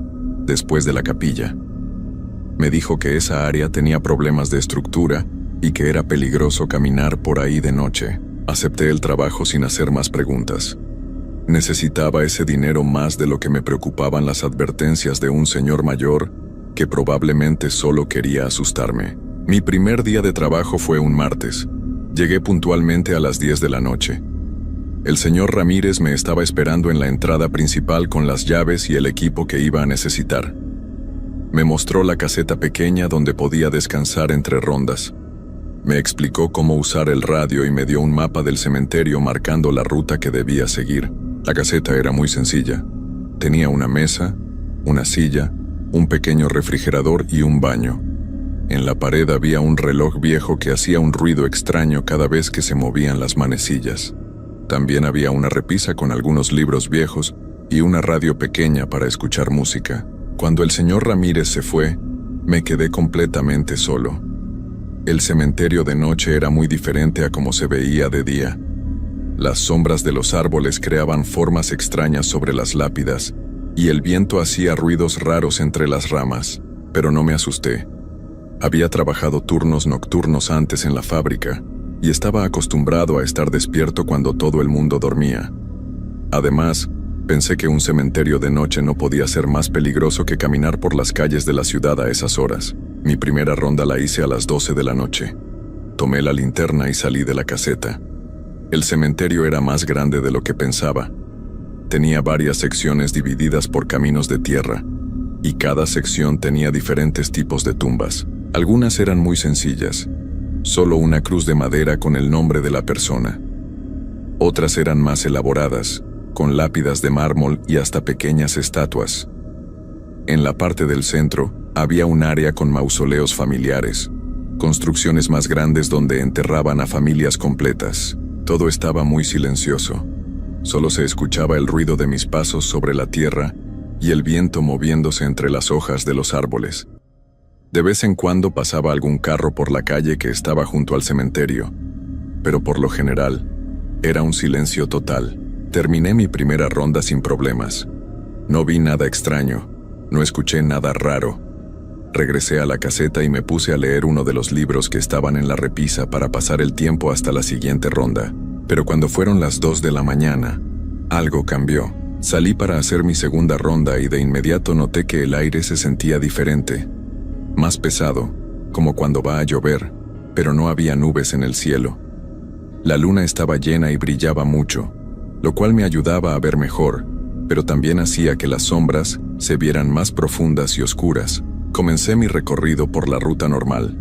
después de la capilla. Me dijo que esa área tenía problemas de estructura y que era peligroso caminar por ahí de noche. Acepté el trabajo sin hacer más preguntas. Necesitaba ese dinero más de lo que me preocupaban las advertencias de un señor mayor que probablemente solo quería asustarme. Mi primer día de trabajo fue un martes. Llegué puntualmente a las 10 de la noche. El señor Ramírez me estaba esperando en la entrada principal con las llaves y el equipo que iba a necesitar. Me mostró la caseta pequeña donde podía descansar entre rondas. Me explicó cómo usar el radio y me dio un mapa del cementerio marcando la ruta que debía seguir. La caseta era muy sencilla. Tenía una mesa, una silla, un pequeño refrigerador y un baño. En la pared había un reloj viejo que hacía un ruido extraño cada vez que se movían las manecillas. También había una repisa con algunos libros viejos y una radio pequeña para escuchar música. Cuando el señor Ramírez se fue, me quedé completamente solo. El cementerio de noche era muy diferente a como se veía de día. Las sombras de los árboles creaban formas extrañas sobre las lápidas, y el viento hacía ruidos raros entre las ramas, pero no me asusté. Había trabajado turnos nocturnos antes en la fábrica, y estaba acostumbrado a estar despierto cuando todo el mundo dormía. Además, pensé que un cementerio de noche no podía ser más peligroso que caminar por las calles de la ciudad a esas horas. Mi primera ronda la hice a las 12 de la noche. Tomé la linterna y salí de la caseta. El cementerio era más grande de lo que pensaba. Tenía varias secciones divididas por caminos de tierra, y cada sección tenía diferentes tipos de tumbas. Algunas eran muy sencillas, solo una cruz de madera con el nombre de la persona. Otras eran más elaboradas, con lápidas de mármol y hasta pequeñas estatuas. En la parte del centro, había un área con mausoleos familiares, construcciones más grandes donde enterraban a familias completas. Todo estaba muy silencioso. Solo se escuchaba el ruido de mis pasos sobre la tierra y el viento moviéndose entre las hojas de los árboles. De vez en cuando pasaba algún carro por la calle que estaba junto al cementerio, pero por lo general, era un silencio total. Terminé mi primera ronda sin problemas. No vi nada extraño, no escuché nada raro. Regresé a la caseta y me puse a leer uno de los libros que estaban en la repisa para pasar el tiempo hasta la siguiente ronda. Pero cuando fueron las 2 de la mañana, algo cambió. Salí para hacer mi segunda ronda y de inmediato noté que el aire se sentía diferente. Más pesado, como cuando va a llover, pero no había nubes en el cielo. La luna estaba llena y brillaba mucho, lo cual me ayudaba a ver mejor, pero también hacía que las sombras se vieran más profundas y oscuras. Comencé mi recorrido por la ruta normal,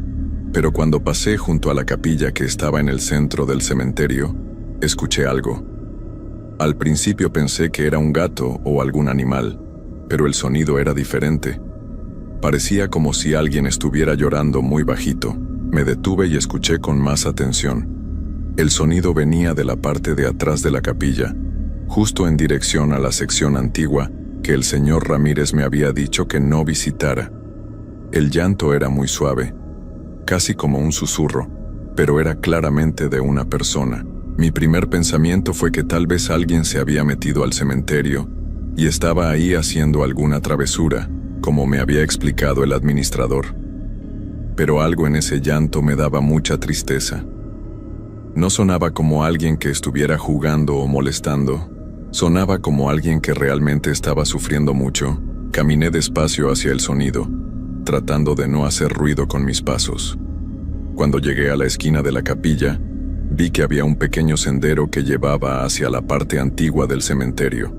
pero cuando pasé junto a la capilla que estaba en el centro del cementerio, escuché algo. Al principio pensé que era un gato o algún animal, pero el sonido era diferente. Parecía como si alguien estuviera llorando muy bajito. Me detuve y escuché con más atención. El sonido venía de la parte de atrás de la capilla, justo en dirección a la sección antigua que el señor Ramírez me había dicho que no visitara. El llanto era muy suave, casi como un susurro, pero era claramente de una persona. Mi primer pensamiento fue que tal vez alguien se había metido al cementerio y estaba ahí haciendo alguna travesura, como me había explicado el administrador. Pero algo en ese llanto me daba mucha tristeza. No sonaba como alguien que estuviera jugando o molestando, sonaba como alguien que realmente estaba sufriendo mucho. Caminé despacio hacia el sonido, tratando de no hacer ruido con mis pasos. Cuando llegué a la esquina de la capilla, vi que había un pequeño sendero que llevaba hacia la parte antigua del cementerio.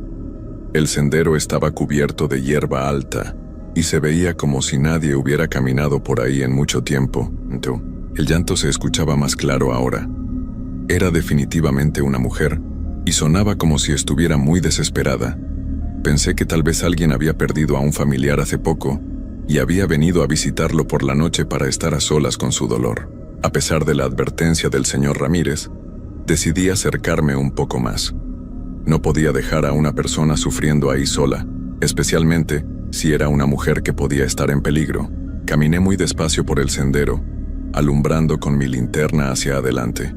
El sendero estaba cubierto de hierba alta, y se veía como si nadie hubiera caminado por ahí en mucho tiempo. El llanto se escuchaba más claro ahora. Era definitivamente una mujer, y sonaba como si estuviera muy desesperada. Pensé que tal vez alguien había perdido a un familiar hace poco, y había venido a visitarlo por la noche para estar a solas con su dolor. A pesar de la advertencia del señor Ramírez, decidí acercarme un poco más. No podía dejar a una persona sufriendo ahí sola, especialmente si era una mujer que podía estar en peligro. Caminé muy despacio por el sendero, alumbrando con mi linterna hacia adelante.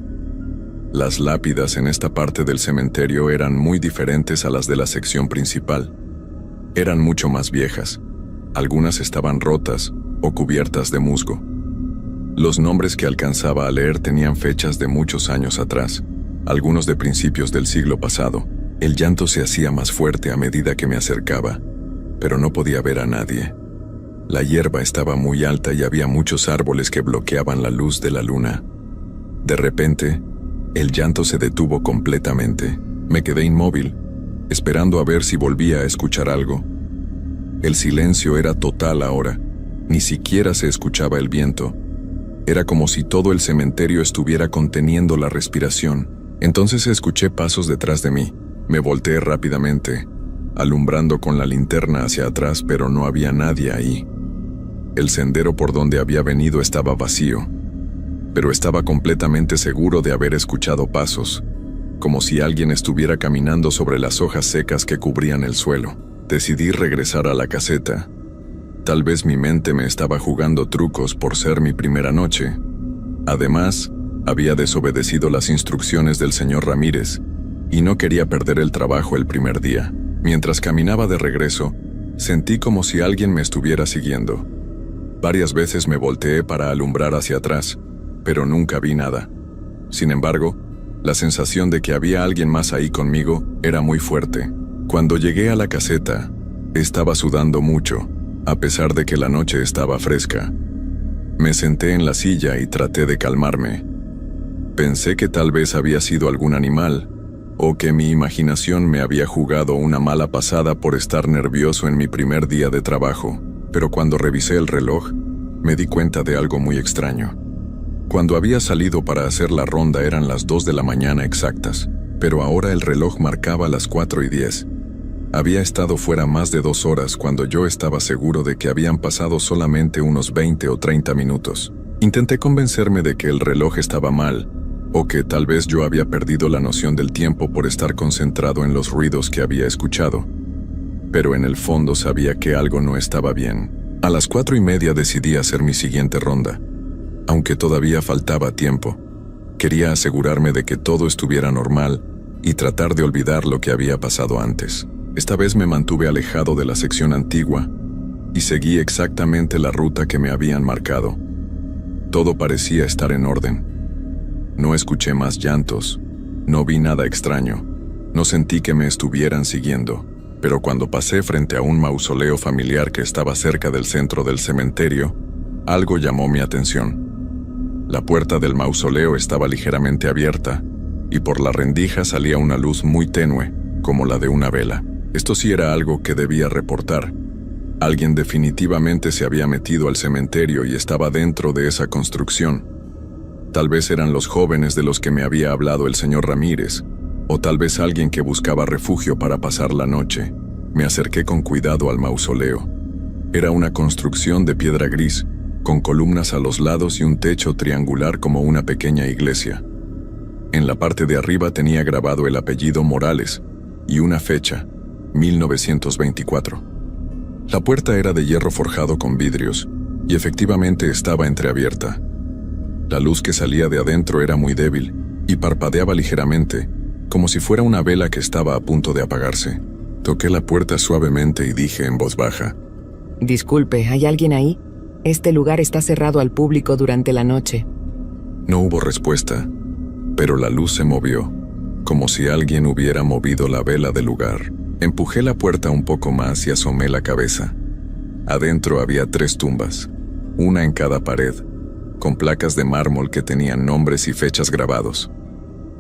Las lápidas en esta parte del cementerio eran muy diferentes a las de la sección principal. Eran mucho más viejas. Algunas estaban rotas o cubiertas de musgo. Los nombres que alcanzaba a leer tenían fechas de muchos años atrás, algunos de principios del siglo pasado. El llanto se hacía más fuerte a medida que me acercaba, pero no podía ver a nadie. La hierba estaba muy alta y había muchos árboles que bloqueaban la luz de la luna. De repente, el llanto se detuvo completamente. Me quedé inmóvil, esperando a ver si volvía a escuchar algo. El silencio era total ahora. Ni siquiera se escuchaba el viento. Era como si todo el cementerio estuviera conteniendo la respiración. Entonces escuché pasos detrás de mí. Me volteé rápidamente, alumbrando con la linterna hacia atrás, pero no había nadie ahí. El sendero por donde había venido estaba vacío, pero estaba completamente seguro de haber escuchado pasos, como si alguien estuviera caminando sobre las hojas secas que cubrían el suelo. Decidí regresar a la caseta. Tal vez mi mente me estaba jugando trucos por ser mi primera noche. Además, había desobedecido las instrucciones del señor Ramírez y no quería perder el trabajo el primer día. Mientras caminaba de regreso, sentí como si alguien me estuviera siguiendo. Varias veces me volteé para alumbrar hacia atrás, pero nunca vi nada. Sin embargo, la sensación de que había alguien más ahí conmigo era muy fuerte. Cuando llegué a la caseta, estaba sudando mucho, a pesar de que la noche estaba fresca. Me senté en la silla y traté de calmarme. Pensé que tal vez había sido algún animal, o que mi imaginación me había jugado una mala pasada por estar nervioso en mi primer día de trabajo, pero cuando revisé el reloj, me di cuenta de algo muy extraño. Cuando había salido para hacer la ronda eran las 2 de la mañana exactas, pero ahora el reloj marcaba las 4:10. Había estado fuera más de 2 horas cuando yo estaba seguro de que habían pasado solamente unos 20 o 30 minutos. Intenté convencerme de que el reloj estaba mal, o que tal vez yo había perdido la noción del tiempo por estar concentrado en los ruidos que había escuchado. Pero en el fondo sabía que algo no estaba bien. A las 4:30 decidí hacer mi siguiente ronda. Aunque todavía faltaba tiempo, quería asegurarme de que todo estuviera normal y tratar de olvidar lo que había pasado antes. Esta vez me mantuve alejado de la sección antigua y seguí exactamente la ruta que me habían marcado. Todo parecía estar en orden. No escuché más llantos, no vi nada extraño, no sentí que me estuvieran siguiendo, pero cuando pasé frente a un mausoleo familiar que estaba cerca del centro del cementerio, algo llamó mi atención. La puerta del mausoleo estaba ligeramente abierta y por la rendija salía una luz muy tenue, como la de una vela. Esto sí era algo que debía reportar. Alguien definitivamente se había metido al cementerio y estaba dentro de esa construcción. Tal vez eran los jóvenes de los que me había hablado el señor Ramírez, o tal vez alguien que buscaba refugio para pasar la noche. Me acerqué con cuidado al mausoleo. Era una construcción de piedra gris, con columnas a los lados y un techo triangular como una pequeña iglesia. En la parte de arriba tenía grabado el apellido Morales y una fecha, 1924. La puerta era de hierro forjado con vidrios y efectivamente estaba entreabierta. La luz que salía de adentro era muy débil y parpadeaba ligeramente, como si fuera una vela que estaba a punto de apagarse. Toqué la puerta suavemente y dije en voz baja: Disculpe, ¿hay alguien ahí? Este lugar está cerrado al público durante la noche. No hubo respuesta, pero la luz se movió, como si alguien hubiera movido la vela del lugar. Empujé la puerta un poco más y asomé la cabeza. Adentro había 3 tumbas, una en cada pared, con placas de mármol que tenían nombres y fechas grabados.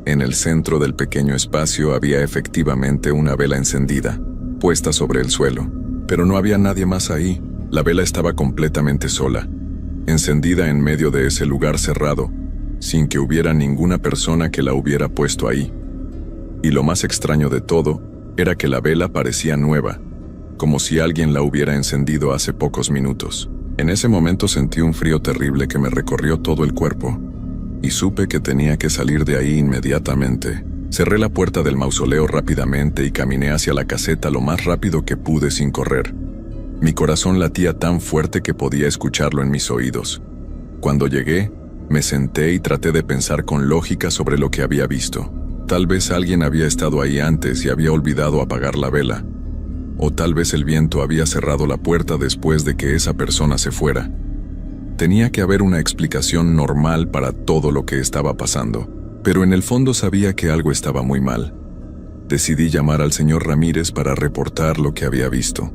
En el centro del pequeño espacio había efectivamente una vela encendida, puesta sobre el suelo, pero no había nadie más ahí. La vela estaba completamente sola, encendida en medio de ese lugar cerrado, sin que hubiera ninguna persona que la hubiera puesto ahí. Y lo más extraño de todo era que la vela parecía nueva, como si alguien la hubiera encendido hace pocos minutos. En ese momento sentí un frío terrible que me recorrió todo el cuerpo, y supe que tenía que salir de ahí inmediatamente. Cerré la puerta del mausoleo rápidamente y caminé hacia la caseta lo más rápido que pude sin correr. Mi corazón latía tan fuerte que podía escucharlo en mis oídos. Cuando llegué, me senté y traté de pensar con lógica sobre lo que había visto. Tal vez alguien había estado ahí antes y había olvidado apagar la vela. O tal vez el viento había cerrado la puerta después de que esa persona se fuera. Tenía que haber una explicación normal para todo lo que estaba pasando, pero en el fondo sabía que algo estaba muy mal. Decidí llamar al señor Ramírez para reportar lo que había visto.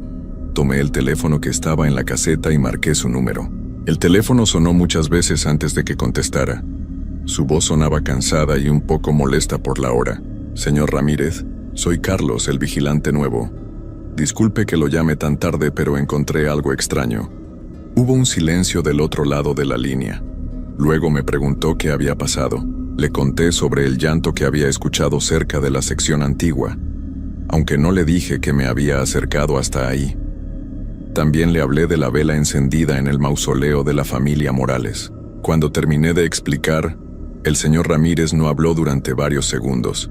Tomé el teléfono que estaba en la caseta y marqué su número. El teléfono sonó muchas veces antes de que contestara. Su voz sonaba cansada y un poco molesta por la hora. Señor Ramírez, soy Carlos, el vigilante nuevo. Disculpe que lo llame tan tarde, pero encontré algo extraño. Hubo un silencio del otro lado de la línea. Luego me preguntó qué había pasado. Le conté sobre el llanto que había escuchado cerca de la sección antigua, aunque no le dije que me había acercado hasta ahí. También le hablé de la vela encendida en el mausoleo de la familia Morales. Cuando terminé de explicar, el señor Ramírez no habló durante varios segundos.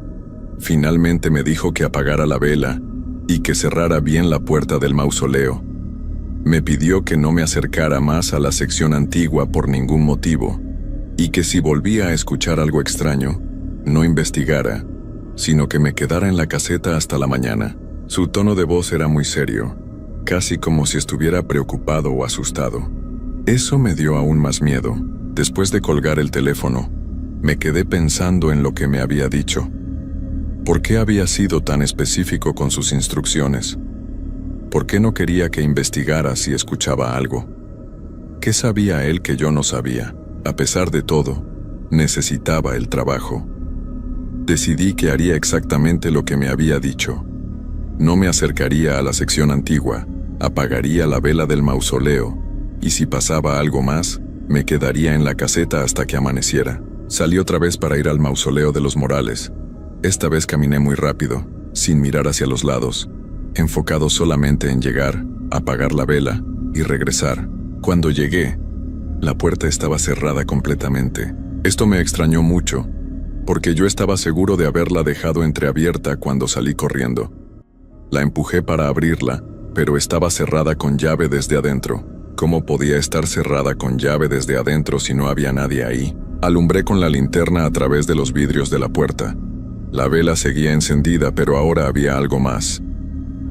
Finalmente me dijo que apagara la vela y que cerrara bien la puerta del mausoleo. Me pidió que no me acercara más a la sección antigua por ningún motivo, y que si volvía a escuchar algo extraño, no investigara, sino que me quedara en la caseta hasta la mañana. Su tono de voz era muy serio, casi como si estuviera preocupado o asustado. Eso me dio aún más miedo. Después de colgar el teléfono, me quedé pensando en lo que me había dicho. ¿Por qué había sido tan específico con sus instrucciones? ¿Por qué no quería que investigara si escuchaba algo? ¿Qué sabía él que yo no sabía? A pesar de todo, necesitaba el trabajo. Decidí que haría exactamente lo que me había dicho. No me acercaría a la sección antigua, apagaría la vela del mausoleo, y si pasaba algo más, me quedaría en la caseta hasta que amaneciera. Salí otra vez para ir al mausoleo de los Morales. Esta vez caminé muy rápido, sin mirar hacia los lados, enfocado solamente en llegar, apagar la vela y regresar. Cuando llegué, la puerta estaba cerrada completamente. Esto me extrañó mucho, porque yo estaba seguro de haberla dejado entreabierta cuando salí corriendo. La empujé para abrirla, pero estaba cerrada con llave desde adentro. ¿Cómo podía estar cerrada con llave desde adentro si no había nadie ahí? Alumbré con la linterna a través de los vidrios de la puerta. La vela seguía encendida, pero ahora había algo más.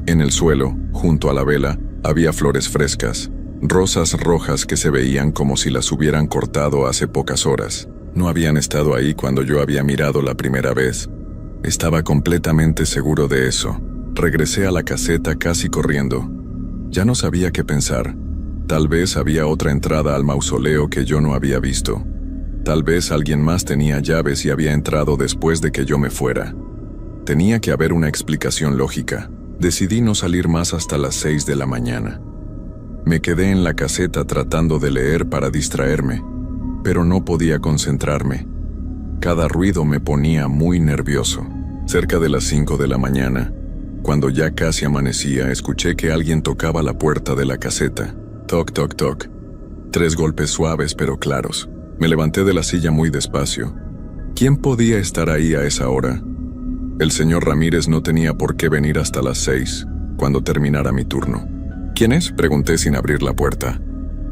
En el suelo, junto a la vela, había flores frescas, rosas rojas que se veían como si las hubieran cortado hace pocas horas. No habían estado ahí cuando yo había mirado la primera vez. Estaba completamente seguro de eso. Regresé a la caseta casi corriendo. Ya no sabía qué pensar. Tal vez había otra entrada al mausoleo que yo no había visto. Tal vez alguien más tenía llaves y había entrado después de que yo me fuera. Tenía que haber una explicación lógica. Decidí no salir más hasta las 6 de la mañana. Me quedé en la caseta tratando de leer para distraerme, pero no podía concentrarme. Cada ruido me ponía muy nervioso. Cerca de las 5 de la mañana, cuando ya casi amanecía, escuché que alguien tocaba la puerta de la caseta. Toc, toc, toc. 3 golpes suaves pero claros. Me levanté de la silla muy despacio. ¿Quién podía estar ahí a esa hora? El señor Ramírez no tenía por qué venir hasta las 6, cuando terminara mi turno. ¿Quién es?, pregunté sin abrir la puerta.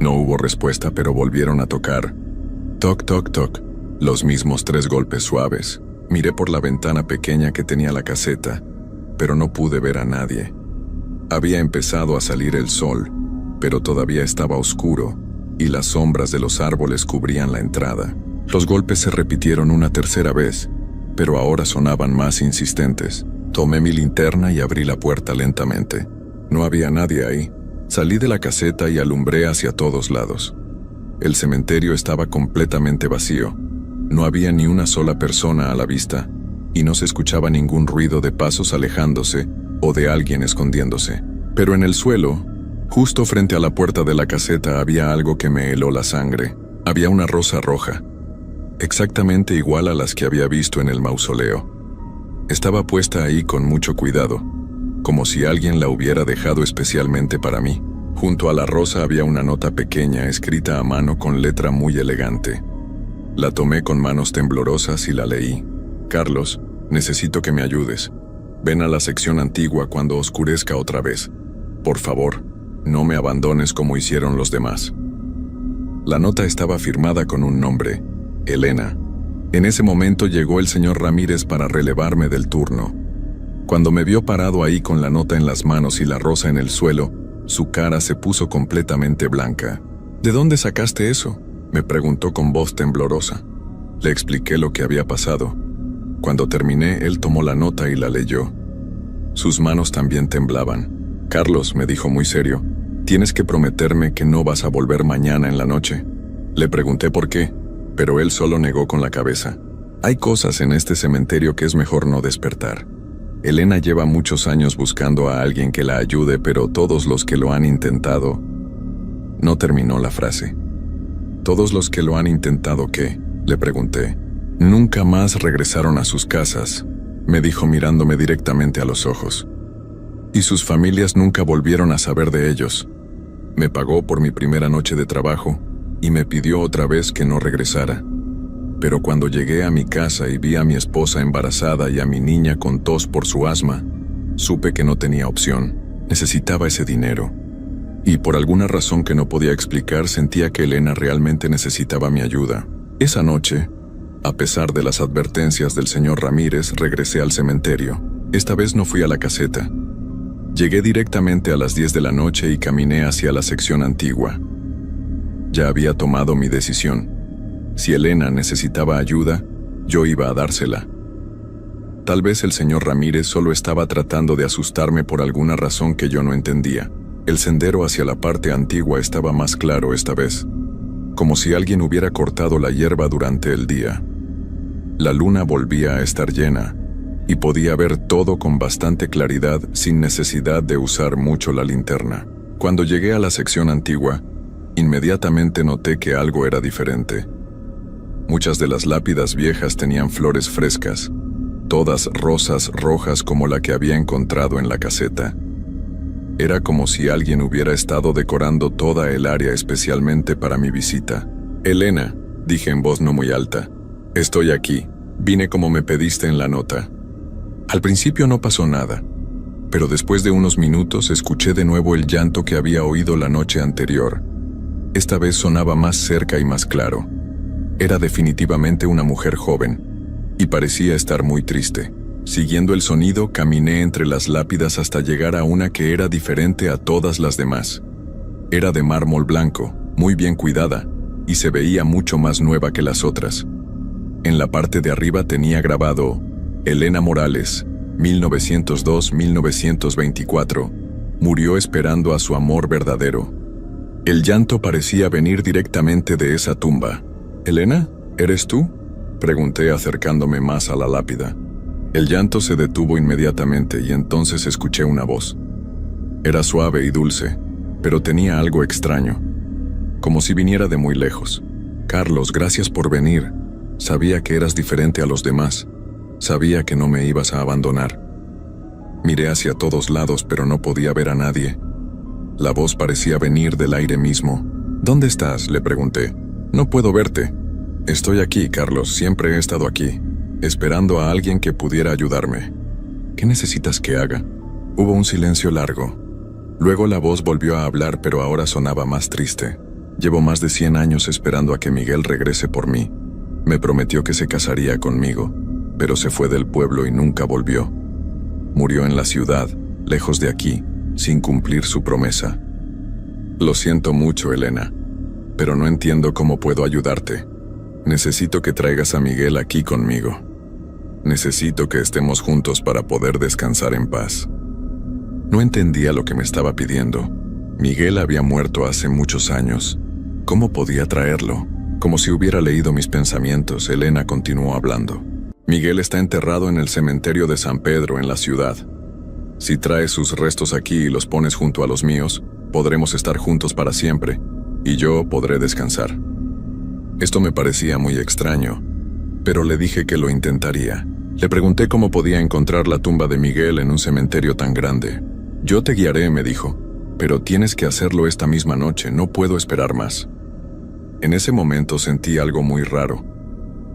No hubo respuesta, pero volvieron a tocar. Toc, toc, toc. Los mismos 3 golpes suaves. Miré por la ventana pequeña que tenía la caseta, pero no pude ver a nadie. Había empezado a salir el sol, pero todavía estaba oscuro, y las sombras de los árboles cubrían la entrada. Los golpes se repitieron una tercera vez, pero ahora sonaban más insistentes. Tomé mi linterna y abrí la puerta lentamente. No había nadie ahí. Salí de la caseta y alumbré hacia todos lados. El cementerio estaba completamente vacío. No había ni una sola persona a la vista, y no se escuchaba ningún ruido de pasos alejándose o de alguien escondiéndose. Pero en el suelo, justo frente a la puerta de la caseta, había algo que me heló la sangre. Había una rosa roja, exactamente igual a las que había visto en el mausoleo. Estaba puesta ahí con mucho cuidado, como si alguien la hubiera dejado especialmente para mí. Junto a la rosa había una nota pequeña escrita a mano con letra muy elegante. La tomé con manos temblorosas y la leí. Carlos, necesito que me ayudes. Ven a la sección antigua cuando oscurezca otra vez. Por favor, no me abandones como hicieron los demás. La nota estaba firmada con un nombre, Elena. En ese momento llegó el señor Ramírez para relevarme del turno. Cuando me vio parado ahí con la nota en las manos y la rosa en el suelo, su cara se puso completamente blanca. ¿De dónde sacaste eso?, me preguntó con voz temblorosa. Le expliqué lo que había pasado. Cuando terminé, él tomó la nota y la leyó. Sus manos también temblaban. Carlos, me dijo muy serio, tienes que prometerme que no vas a volver mañana en la noche. Le pregunté por qué, pero él solo negó con la cabeza. Hay cosas en este cementerio que es mejor no despertar. Elena lleva muchos años buscando a alguien que la ayude, pero todos los que lo han intentado... No terminó la frase. ¿Todos los que lo han intentado qué?, le pregunté. Nunca más regresaron a sus casas, me dijo mirándome directamente a los ojos. Y sus familias nunca volvieron a saber de ellos. Me pagó por mi primera noche de trabajo y me pidió otra vez que no regresara. Pero cuando llegué a mi casa y vi a mi esposa embarazada y a mi niña con tos por su asma, supe que no tenía opción. Necesitaba ese dinero. Y por alguna razón que no podía explicar, sentía que Elena realmente necesitaba mi ayuda. Esa noche, a pesar de las advertencias del señor Ramírez, regresé al cementerio. Esta vez no fui a la caseta. Llegué directamente a las 10 de la noche y caminé hacia la sección antigua. Ya había tomado mi decisión. Si Elena necesitaba ayuda, yo iba a dársela. Tal vez el señor Ramírez solo estaba tratando de asustarme por alguna razón que yo no entendía. El sendero hacia la parte antigua estaba más claro esta vez, como si alguien hubiera cortado la hierba durante el día. La luna volvía a estar llena, y podía ver todo con bastante claridad sin necesidad de usar mucho la linterna. Cuando llegué a la sección antigua, inmediatamente noté que algo era diferente. Muchas de las lápidas viejas tenían flores frescas, todas rosas rojas como la que había encontrado en la caseta. Era como si alguien hubiera estado decorando toda el área especialmente para mi visita. «Elena», dije en voz no muy alta, «estoy aquí, vine como me pediste en la nota». Al principio no pasó nada, pero después de unos minutos escuché de nuevo el llanto que había oído la noche anterior. Esta vez sonaba más cerca y más claro. Era definitivamente una mujer joven, y parecía estar muy triste. Siguiendo el sonido, caminé entre las lápidas hasta llegar a una que era diferente a todas las demás. Era de mármol blanco, muy bien cuidada, y se veía mucho más nueva que las otras. En la parte de arriba tenía grabado: Elena Morales, 1902-1924, murió esperando a su amor verdadero. El llanto parecía venir directamente de esa tumba. «¿Elena? ¿Eres tú?», pregunté acercándome más a la lápida. El llanto se detuvo inmediatamente y entonces escuché una voz. Era suave y dulce, pero tenía algo extraño, como si viniera de muy lejos. «Carlos, gracias por venir. Sabía que eras diferente a los demás. Sabía que no me ibas a abandonar». Miré hacia todos lados, pero no podía ver a nadie. La voz parecía venir del aire mismo. «¿Dónde estás?», le pregunté. «No puedo verte». «Estoy aquí, Carlos, siempre he estado aquí, esperando a alguien que pudiera ayudarme». «¿Qué necesitas que haga?». Hubo un silencio largo. Luego la voz volvió a hablar, pero ahora sonaba más triste. «Llevo más de 100 años esperando a que Miguel regrese por mí. Me prometió que se casaría conmigo, pero se fue del pueblo y nunca volvió. Murió en la ciudad, lejos de aquí, sin cumplir su promesa. Lo siento mucho, Elena, pero no entiendo cómo puedo ayudarte. Necesito que traigas a Miguel aquí conmigo. Necesito que estemos juntos para poder descansar en paz». No entendía lo que me estaba pidiendo. Miguel había muerto hace muchos años. ¿Cómo podía traerlo? Como si hubiera leído mis pensamientos, Elena continuó hablando. «Miguel está enterrado en el cementerio de San Pedro, en la ciudad. Si traes sus restos aquí y los pones junto a los míos, podremos estar juntos para siempre, y yo podré descansar». Esto me parecía muy extraño, pero le dije que lo intentaría. Le pregunté cómo podía encontrar la tumba de Miguel en un cementerio tan grande. «Yo te guiaré», me dijo, «pero tienes que hacerlo esta misma noche, no puedo esperar más». En ese momento sentí algo muy raro.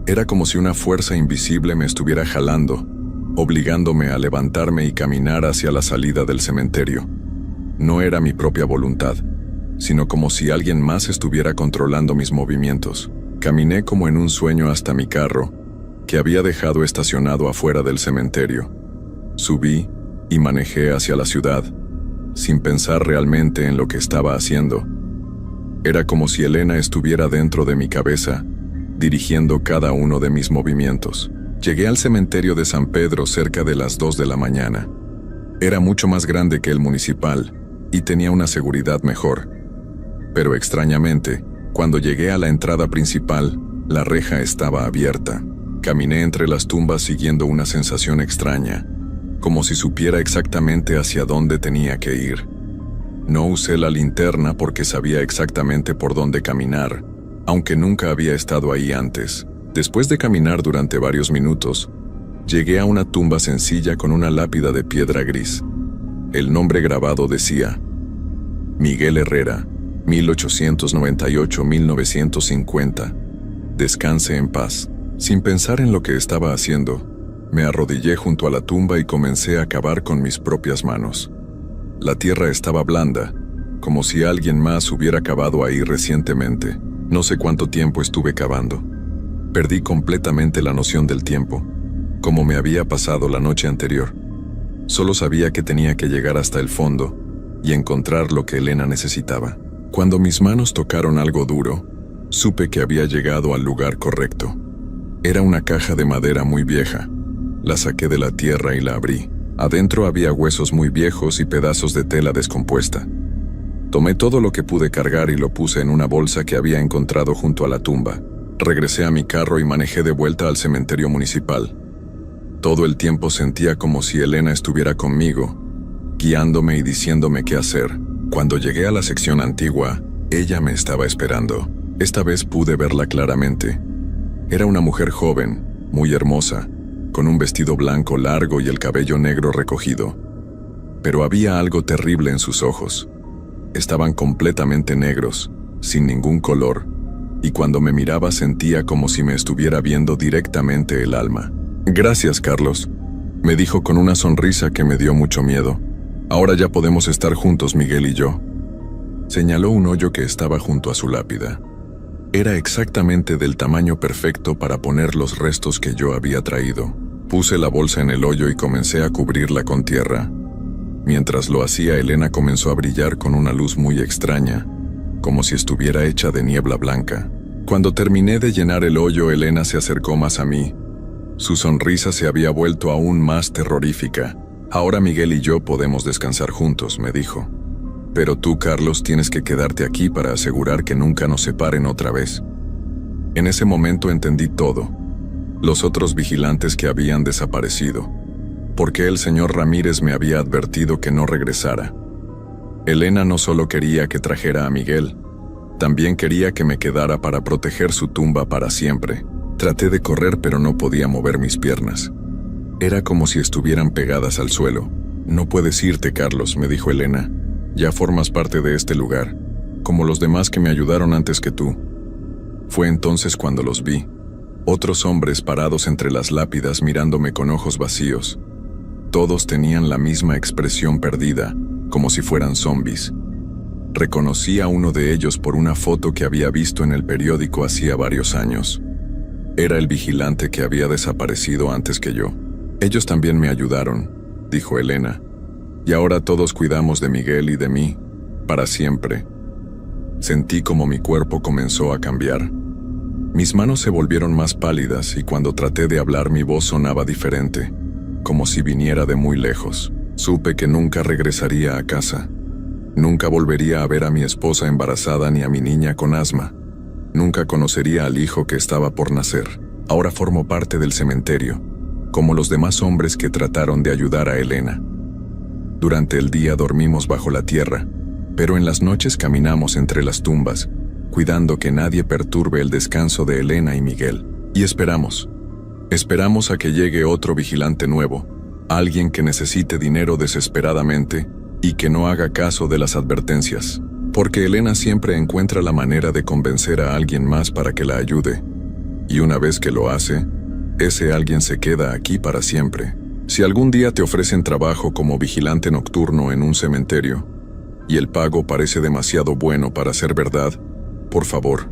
Era como si una fuerza invisible me estuviera jalando, obligándome a levantarme y caminar hacia la salida del cementerio. No era mi propia voluntad, sino como si alguien más estuviera controlando mis movimientos. Caminé como en un sueño hasta mi carro, que había dejado estacionado afuera del cementerio. Subí y manejé hacia la ciudad, sin pensar realmente en lo que estaba haciendo. Era como si Elena estuviera dentro de mi cabeza, dirigiendo cada uno de mis movimientos. Llegué al cementerio de San Pedro cerca de las 2 de la mañana. Era mucho más grande que el municipal y tenía una seguridad mejor. Pero extrañamente, cuando llegué a la entrada principal, la reja estaba abierta. Caminé entre las tumbas siguiendo una sensación extraña. como si supiera exactamente hacia dónde tenía que ir. No usé la linterna porque sabía exactamente por dónde caminar, aunque nunca había estado ahí antes. Después de caminar durante varios minutos, llegué a una tumba sencilla con una lápida de piedra gris. El nombre grabado decía: Miguel Herrera, 1898-1950. Descanse en paz. Sin pensar en lo que estaba haciendo, me arrodillé junto a la tumba y comencé a cavar con mis propias manos. La tierra estaba blanda, como si alguien más hubiera cavado ahí recientemente. No sé cuánto tiempo estuve cavando. Perdí completamente la noción del tiempo, como me había pasado la noche anterior. Solo sabía que tenía que llegar hasta el fondo y encontrar lo que Elena necesitaba. Cuando mis manos tocaron algo duro, supe que había llegado al lugar correcto. Era una caja de madera muy vieja. La saqué de la tierra y la abrí. Adentro había huesos muy viejos y pedazos de tela descompuesta. Tomé todo lo que pude cargar y lo puse en una bolsa que había encontrado junto a la tumba. Regresé a mi carro y manejé de vuelta al cementerio municipal. Todo el tiempo sentía como si Elena estuviera conmigo, guiándome y diciéndome qué hacer. Cuando llegué a la sección antigua, ella me estaba esperando. Esta vez pude verla claramente. Era una mujer joven, muy hermosa, con un vestido blanco largo y el cabello negro recogido. Pero había algo terrible en sus ojos. Estaban completamente negros, sin ningún color, y cuando me miraba sentía como si me estuviera viendo directamente el alma. «Gracias, Carlos», me dijo con una sonrisa que me dio mucho miedo. «Ahora ya podemos estar juntos, Miguel y yo». Señaló un hoyo que estaba junto a su lápida. Era exactamente del tamaño perfecto para poner los restos que yo había traído. Puse la bolsa en el hoyo y comencé a cubrirla con tierra. Mientras lo hacía, Elena comenzó a brillar con una luz muy extraña, como si estuviera hecha de niebla blanca. Cuando terminé de llenar el hoyo, Elena se acercó más a mí. Su sonrisa se había vuelto aún más terrorífica. «Ahora Miguel y yo podemos descansar juntos», me dijo. «Pero tú, Carlos, tienes que quedarte aquí para asegurar que nunca nos separen otra vez». En ese momento entendí todo. Los otros vigilantes que habían desaparecido. ¿Por qué el señor Ramírez me había advertido que no regresara? Elena no solo quería que trajera a Miguel, también quería que me quedara para proteger su tumba para siempre. Traté de correr, pero no podía mover mis piernas. Era como si estuvieran pegadas al suelo. «No puedes irte, Carlos», me dijo Elena. «Ya formas parte de este lugar, como los demás que me ayudaron antes que tú». Fue entonces cuando los vi. Otros hombres parados entre las lápidas mirándome con ojos vacíos. Todos tenían la misma expresión perdida, como si fueran zombies. Reconocí a uno de ellos por una foto que había visto en el periódico hacía varios años. Era el vigilante que había desaparecido antes que yo. «Ellos también me ayudaron», dijo Elena. «Y ahora todos cuidamos de Miguel y de mí, para siempre». Sentí como mi cuerpo comenzó a cambiar. Mis manos se volvieron más pálidas y cuando traté de hablar mi voz sonaba diferente, como si viniera de muy lejos. Supe que nunca regresaría a casa. Nunca volvería a ver a mi esposa embarazada ni a mi niña con asma. Nunca conocería al hijo que estaba por nacer. Ahora formo parte del cementerio, como los demás hombres que trataron de ayudar a Elena. Durante el día dormimos bajo la tierra, pero en las noches caminamos entre las tumbas, cuidando que nadie perturbe el descanso de Elena y Miguel. Y esperamos. Esperamos a que llegue otro vigilante nuevo, alguien que necesite dinero desesperadamente y que no haga caso de las advertencias. Porque Elena siempre encuentra la manera de convencer a alguien más para que la ayude. Y una vez que lo hace, ese alguien se queda aquí para siempre. Si algún día te ofrecen trabajo como vigilante nocturno en un cementerio, y el pago parece demasiado bueno para ser verdad, por favor,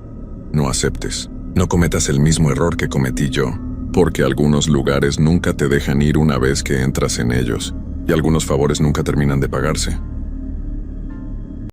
no aceptes. No cometas el mismo error que cometí yo, porque algunos lugares nunca te dejan ir una vez que entras en ellos, y algunos favores nunca terminan de pagarse.